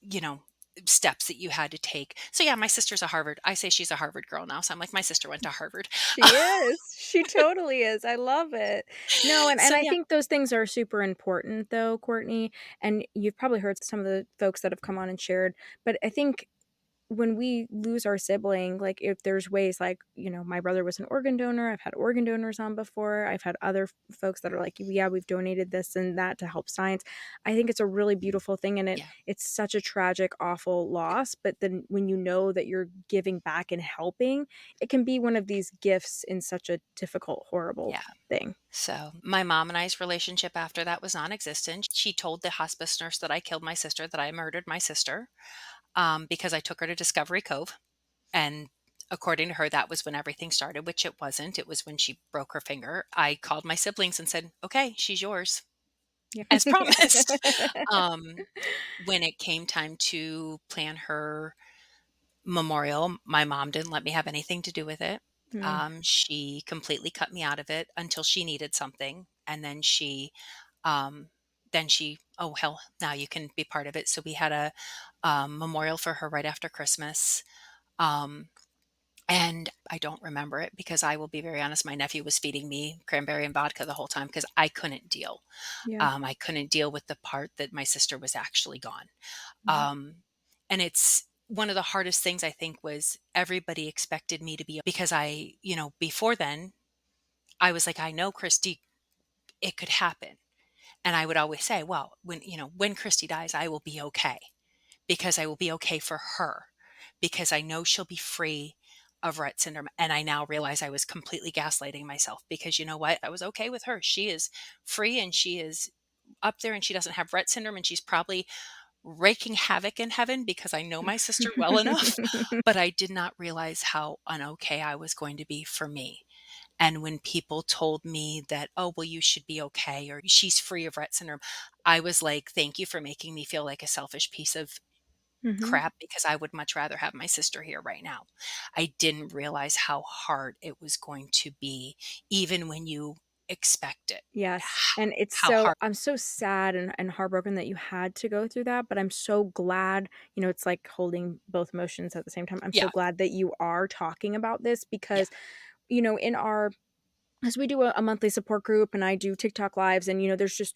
[SPEAKER 2] you know, steps that you had to take. So yeah, my sister's a Harvard. I say she's a Harvard girl now. So I'm like, my sister went to Harvard.
[SPEAKER 1] She is. She totally is. I love it. No, and
[SPEAKER 2] So
[SPEAKER 1] I
[SPEAKER 2] yeah,
[SPEAKER 1] think those things are super important though, Courtney, and you've probably heard some of the folks that have come on and shared, but I think when we lose our sibling, like if there's ways like, my brother was an organ donor. I've had organ donors on before. I've had other folks that are like, yeah, we've donated this and that to help science. I think it's a really beautiful thing and
[SPEAKER 2] yeah,
[SPEAKER 1] it's such a tragic, awful loss. But then when you know that you're giving back and helping, it can be one of these gifts in such a difficult, horrible
[SPEAKER 2] yeah.
[SPEAKER 1] thing.
[SPEAKER 2] So my mom and I's relationship after that was non-existent. She told the hospice nurse that I killed my sister, that I murdered my sister, because I took her to Discovery Cove. And according to her, that was when everything started, which it wasn't. It was when she broke her finger. I called my siblings and said, "Okay, she's yours,"
[SPEAKER 1] Yeah.
[SPEAKER 2] as promised. Um, when it came time to plan her memorial, my mom didn't let me have anything to do with it.
[SPEAKER 1] Mm,
[SPEAKER 2] She completely cut me out of it until she needed something, and um, then she, oh hell, now you can be part of it. So we had a, memorial for her right after Christmas. Um, and I don't remember it because I will be very honest, my nephew was feeding me cranberry and vodka the whole time because I couldn't deal.
[SPEAKER 1] yeah.
[SPEAKER 2] I couldn't deal with the part that my sister was actually gone.
[SPEAKER 1] Yeah.
[SPEAKER 2] Um, and it's one of the hardest things, I think, was everybody expected me to be, because before then, I was like, I know, Kristi, it could happen. And I would always say, well, when Kristi dies, I will be okay, because I will be okay for her, because I know she'll be free of Rett syndrome. And I now realize I was completely gaslighting myself, because you know what? I was okay with her. She is free and she is up there and she doesn't have Rett syndrome, and she's probably wreaking havoc in heaven because I know my sister well enough. But I did not realize how unokay I was going to be for me. And when people told me that, oh, well, you should be okay, or she's free of Rett syndrome, I was like, thank you for making me feel like a selfish piece of
[SPEAKER 1] Mhm.
[SPEAKER 2] crap, because I would much rather have my sister here right now. I didn't realize how hard it was going to be, even when you expect it.
[SPEAKER 1] Yes, and
[SPEAKER 2] How hard.
[SPEAKER 1] I'm so sad and heartbroken that you had to go through that, but I'm so glad, it's like holding both emotions at the same time. I'm so
[SPEAKER 2] Yeah,
[SPEAKER 1] glad that you are talking about this
[SPEAKER 2] yeah,
[SPEAKER 1] because, in our as we do a monthly support group and I do TikTok lives and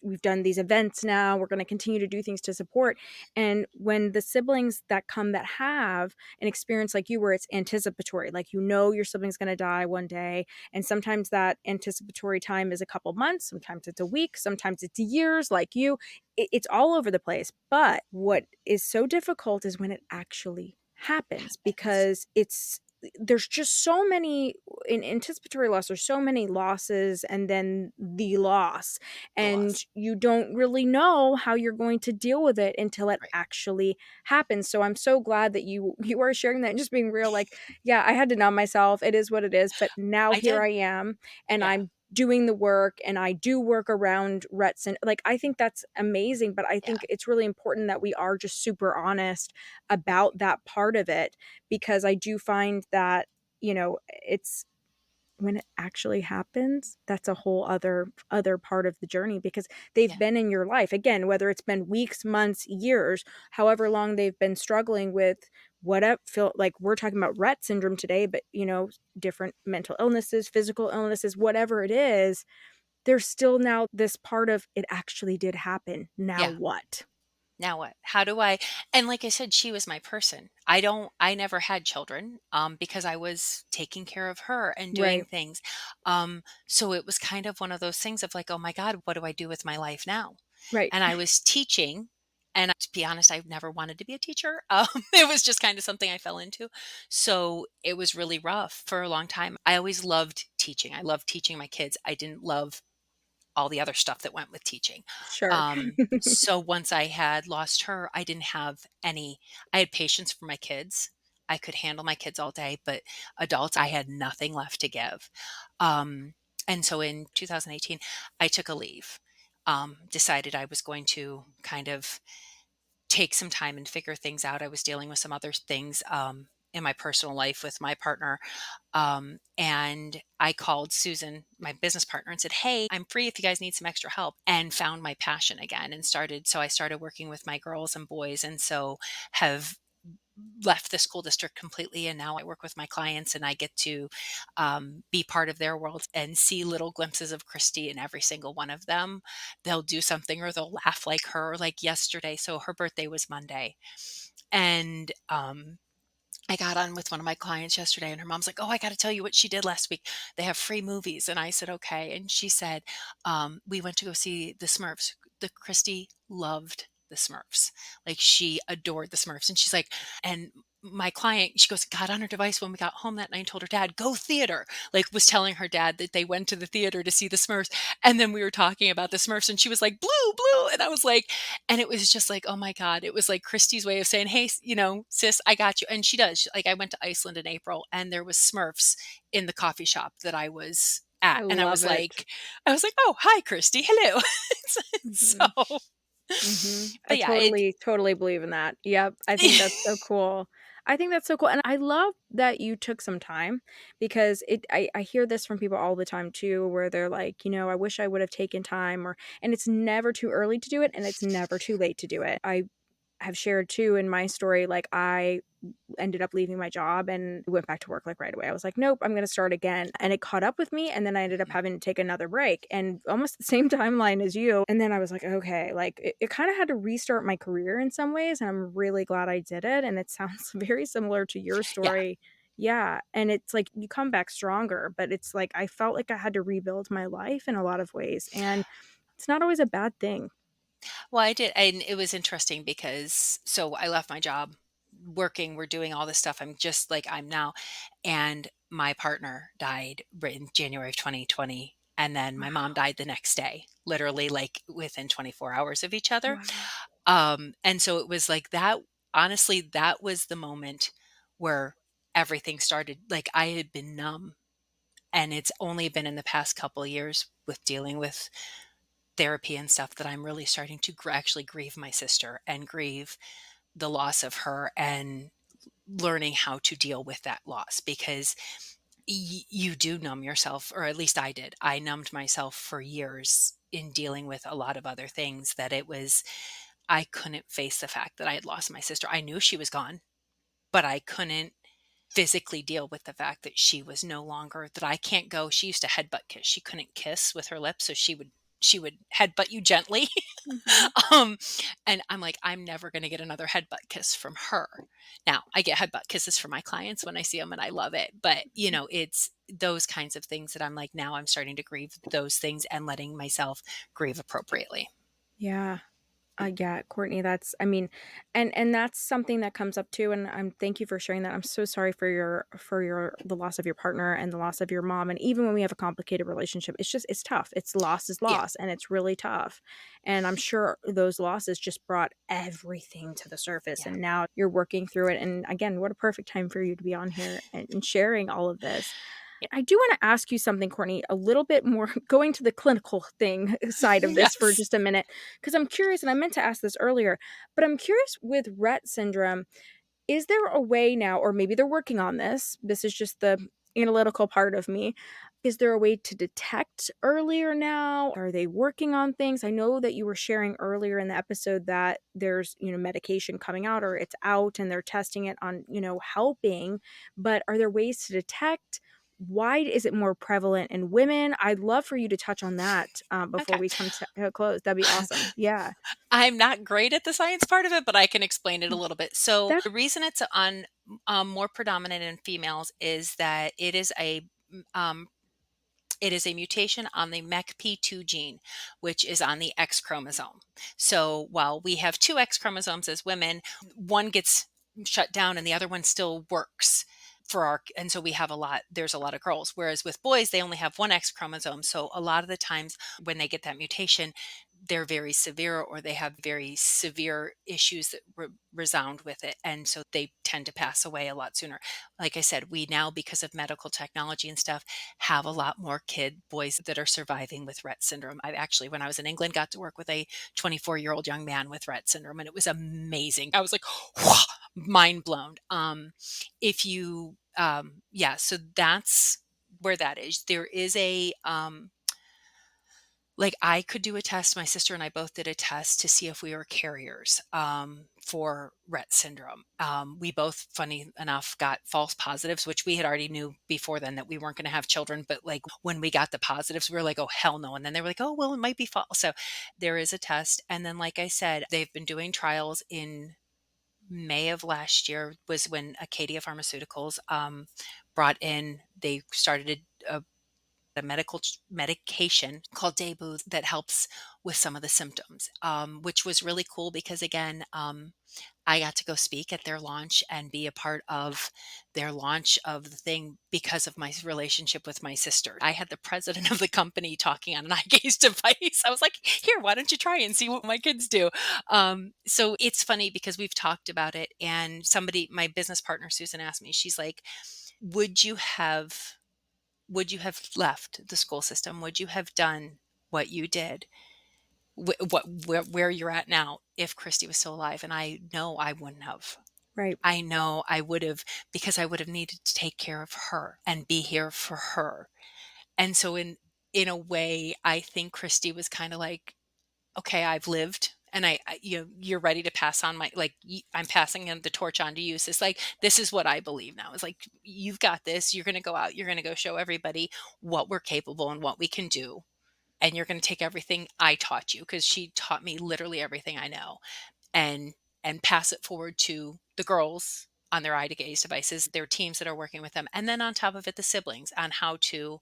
[SPEAKER 1] we've done these events now, we're going to continue to do things to support. And when the siblings that come that have an experience like you where it's anticipatory, like your sibling's going to die one day, and sometimes that anticipatory time is a couple months, sometimes it's a week, sometimes it's years like you. It's all over the place. But what is so difficult is when it actually happens
[SPEAKER 2] happens.
[SPEAKER 1] because there's just so many in anticipatory loss, there's so many losses and then the loss,
[SPEAKER 2] The
[SPEAKER 1] and
[SPEAKER 2] loss.
[SPEAKER 1] you don't really know how you're going to deal with it until it
[SPEAKER 2] Right.
[SPEAKER 1] actually happens. So I'm so glad that you are sharing that and just being real, like, yeah, I had to numb myself, it is what it is, but now
[SPEAKER 2] I
[SPEAKER 1] here
[SPEAKER 2] did.
[SPEAKER 1] I am and
[SPEAKER 2] Yeah,
[SPEAKER 1] I'm doing the work and I do work around Rett syndrome. Like, I think that's amazing, but I
[SPEAKER 2] yeah,
[SPEAKER 1] think it's really important that we are just super honest about that part of it, because I do find that, it's when it actually happens, that's a whole other part of the journey because they've
[SPEAKER 2] yeah,
[SPEAKER 1] been in your life. Again, whether it's been weeks, months, years, however long they've been struggling with whatever feel like we're talking about Rett syndrome today, but different mental illnesses, physical illnesses, whatever it is, there's still now this part of it actually did happen. Now
[SPEAKER 2] yeah.
[SPEAKER 1] what?
[SPEAKER 2] Now what? How do I and like I said, she was my person. I never had children, because I was taking care of her and doing
[SPEAKER 1] Right,
[SPEAKER 2] things. So it was kind of one of those things of like, "Oh my god, what do I do with my life now?"
[SPEAKER 1] right.
[SPEAKER 2] And I was teaching, and to be honest, I've never wanted to be a teacher. It was just kind of something I fell into. So it was really rough for a long time. I always loved teaching. I loved teaching my kids. I didn't love all the other stuff that went with teaching.
[SPEAKER 1] Sure.
[SPEAKER 2] So once I had lost her, I didn't have I had patience for my kids. I could handle my kids all day, but adults, I had nothing left to give. Um, and so in 2018, I took a leave. Decided I was going to kind of take some time and figure things out. I was dealing with some other things in my personal life with my partner, and I called Susan, my business partner, and said, "Hey, I'm free if you guys need some extra help," and found my passion again and I started working with my girls and boys. And so have left the school district completely. And now I work with my clients and I get to be part of their world and see little glimpses of Kristi in every single one of them. They'll do something or they'll laugh like her, like yesterday. So her birthday was Monday. And I got on with one of my clients yesterday, and her mom's like, "Oh, I got to tell you what she did last week. They have free movies." And I said, "Okay." And she said, "We went to go see the Smurfs. The Christy loved the Smurfs. Like she adored the Smurfs." And she's like, and my client, she goes, got on her device when we got home that night and told her dad, "Go theater." Like was telling her dad that they went to the theater to see the Smurfs. And then we were talking about the Smurfs and she was like, "Blue, blue." And I was like, and it was just like, oh my God, it was like Christy's way of saying, "Hey, sis, I got you." And she does. Like I went to Iceland in April and there was Smurfs in the coffee shop that I was
[SPEAKER 1] I
[SPEAKER 2] at. And
[SPEAKER 1] love it.
[SPEAKER 2] I was like, "Oh, hi, Christy. Hello." So,
[SPEAKER 1] Mhm. Mhm. I
[SPEAKER 2] but yeah, it,
[SPEAKER 1] totally, totally believe in that. Yep, I think that's so cool. I think that's so cool, and I love that you took some time because I hear this from people all the time too, where they're like, "I wish I would have taken time," and it's never too early to do it, and it's never too late to do it. I have shared too in my story, like, I ended up leaving my job and went back to work, like, right away. I was like, "Nope, I'm gonna start again," and it caught up with me, and then I ended up having to take another break, and almost the same timeline as you, and then I was like, "Okay," like, it kinda had to restart my career in some ways, and I'm really glad I did it, and it sounds very similar to your
[SPEAKER 2] yeah.
[SPEAKER 1] story. Yeah, and it's like you come back stronger, but it's like I felt like I had to rebuild my life in a lot of ways, and it's not always a bad thing.
[SPEAKER 2] Well, I did, and it was interesting because so I left my job working, we're doing all this stuff. I'm just like I'm now. And my partner died in January of 2020. And then my mom
[SPEAKER 1] Wow.
[SPEAKER 2] died the next day, literally like within 24 hours of each other.
[SPEAKER 1] Wow.
[SPEAKER 2] And so it was like that. Honestly, that was the moment where everything started. Like I had been numb. And it's only been in the past couple of years with dealing with therapy and stuff that I'm really starting to actually grieve my sister and grieve the loss of her and learning how to deal with that loss because you do numb yourself, or at least I did. I numbed myself for years in dealing with a lot of other things that I couldn't face the fact that I had lost my sister. I knew she was gone, but I couldn't physically deal with the fact that she was no longer, that I can't go. She used to headbutt kiss. She couldn't kiss with her lips, so she would headbutt you gently.
[SPEAKER 1] Mhm.
[SPEAKER 2] um, and I'm like, I'm never going to get another headbutt kiss from her. Now, I get headbutt kisses from my clients when I see them, and I love it. But it's those kinds of things that I'm like, now I'm starting to grieve those things and letting myself grieve appropriately.
[SPEAKER 1] Yeah. Yeah, Courtney, that's I mean, and that's something that comes up too, and I'm thank you for sharing that. I'm so sorry for your the loss of your partner and the loss of your mom. And even when we have a complicated relationship, it's tough. It's loss is
[SPEAKER 2] Yeah,
[SPEAKER 1] loss, and it's really tough. And I'm sure those losses just brought everything to the surface,
[SPEAKER 2] yeah,
[SPEAKER 1] and now you're working through it. And again, what a perfect time for you to be on here and sharing all of this.
[SPEAKER 2] yeah.
[SPEAKER 1] I do want to ask you something, Courtney, a little bit more going to the clinical thing side of this for
[SPEAKER 2] Yes.
[SPEAKER 1] just a minute, because I'm curious, and I meant to ask this earlier, but I'm curious with Rett syndrome, is there a way now, or maybe they're working on this? This is just the analytical part of me. Is there a way to detect earlier now? Are they working on things? I know that you were sharing earlier in the episode that there's, medication coming out or it's out and they're testing it on, helping, but are there ways to detect? why is it more prevalent in women? I'd love for you to touch on that, before
[SPEAKER 2] Okay.
[SPEAKER 1] we come to a close. That'd be awesome. Yeah.
[SPEAKER 2] I'm not great at the science part of it, but I can explain it a little bit. So
[SPEAKER 1] Def
[SPEAKER 2] the reason it's on more predominant in females is that um, it is a mutation on the MECP2 gene, which is on the X chromosome. So while we have two X chromosomes as women, one gets shut down and the other one still works for our, and so we have there's a lot of girls. Whereas with boys, they only have one X chromosome. So a lot of the times when they get that mutation, they're very severe or they have very severe issues that resound with it. And so they tend to pass away a lot sooner. Like I said, we now, because of medical technology and stuff, have a lot more boys that are surviving with Rett syndrome. I actually, when I was in England, got to work with a 24-year-old young man with Rett syndrome, and it was amazing. I was like, mind blown. If you, yeah, so that's where that is. There is like I could do a test. My sister and I both did a test to see if we were carriers for Rett syndrome. We both, funny enough, got false positives, which we had already knew before then that we weren't going to have children. But like when we got the positives, we were like, oh, hell no. And then they were like, oh, well, it might be false. So there is a test. And then, like I said, they've been doing trials in May of last year was when Acadia Pharmaceuticals they started a medication called Daybue that helps with some of the symptoms, which was really cool because again, I got to go speak at their launch and be a part of their launch of the thing because of my relationship with my sister. I had the president of the company talking on an eye gaze device. I was like, here, why don't you try and see what my kids do? So it's funny because we've talked about it. And my business partner, Susan, asked me, she's like, would you have would you have left the school system? Would you have done what you did, where you're at now, if Kristi was still alive? And I know I wouldn't have.
[SPEAKER 1] Right.
[SPEAKER 2] I know I would have, because I would have needed to take care of her and be here for her. And so in a way, I think Kristi was kind of like, okay, I've lived. And you're ready to pass on I'm passing the torch on to you. So it's like, this is what I believe now. It's like, you've got this. You're going to go out. You're going to go show everybody what we're capable and what we can do. And you're going to take everything I taught you, because she taught me literally everything I know, and pass it forward to the girls on their eye to gaze devices, their teams that are working with them. And then on top of it, the siblings on how to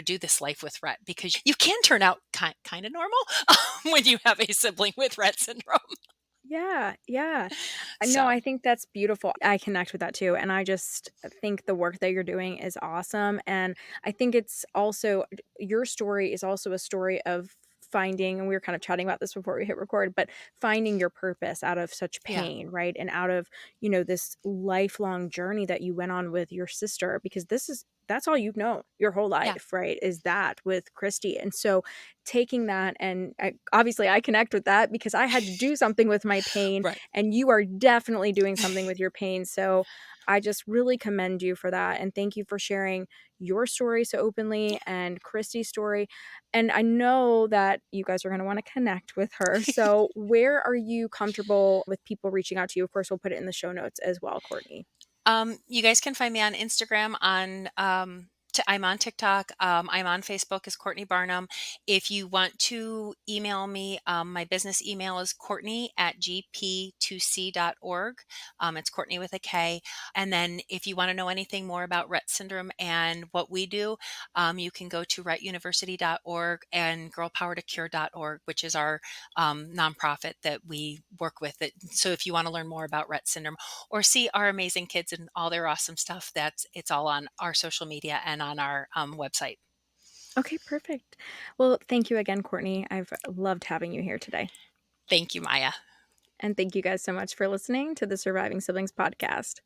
[SPEAKER 2] do this life with Rett, because you can turn out kind of normal when you have a sibling with Rett syndrome.
[SPEAKER 1] Yeah, yeah. No,
[SPEAKER 2] So,
[SPEAKER 1] I think that's beautiful. I connect with that too, and I just think the work that you're doing is awesome, and I think it's also your story is also a story of finding, and we were kind of chatting about this before we hit record, but finding your purpose out of such
[SPEAKER 2] yeah,
[SPEAKER 1] pain, right? And out of, this lifelong journey that you went on with your sister, because that's all you've known your whole
[SPEAKER 2] yeah,
[SPEAKER 1] life, right? Is that with Kristi. And so taking that, and obviously I connect with that because I had to do something with my pain,
[SPEAKER 2] right.
[SPEAKER 1] and you are definitely doing something with your pain. So I just really commend you for that. And thank you for sharing your story so openly and Kristi's story. And I know that you guys are going to want to connect with her. So where are you comfortable with people reaching out to you? Of course, we'll put it in the show notes as well, Kourtney.
[SPEAKER 2] You guys can find me on Instagram I'm on TikTok. I'm on Facebook as Kourtney Barnum. If you want to email me, my business email is Kourtney@gp2c.org. It's Kourtney with a K. And then if you want to know anything more about Rett syndrome and what we do, you can go to rettuniversity.org and girlpowertocure.org, which is our nonprofit that we work with. So if you want to learn more about Rett syndrome or see our amazing kids and all their awesome stuff, it's all on our social media and on our website.
[SPEAKER 1] Okay, perfect. Well, thank you again, Kourtney. I've loved having you here today.
[SPEAKER 2] Thank you, Maya.
[SPEAKER 1] And thank you guys so much for listening to the Surviving Siblings podcast.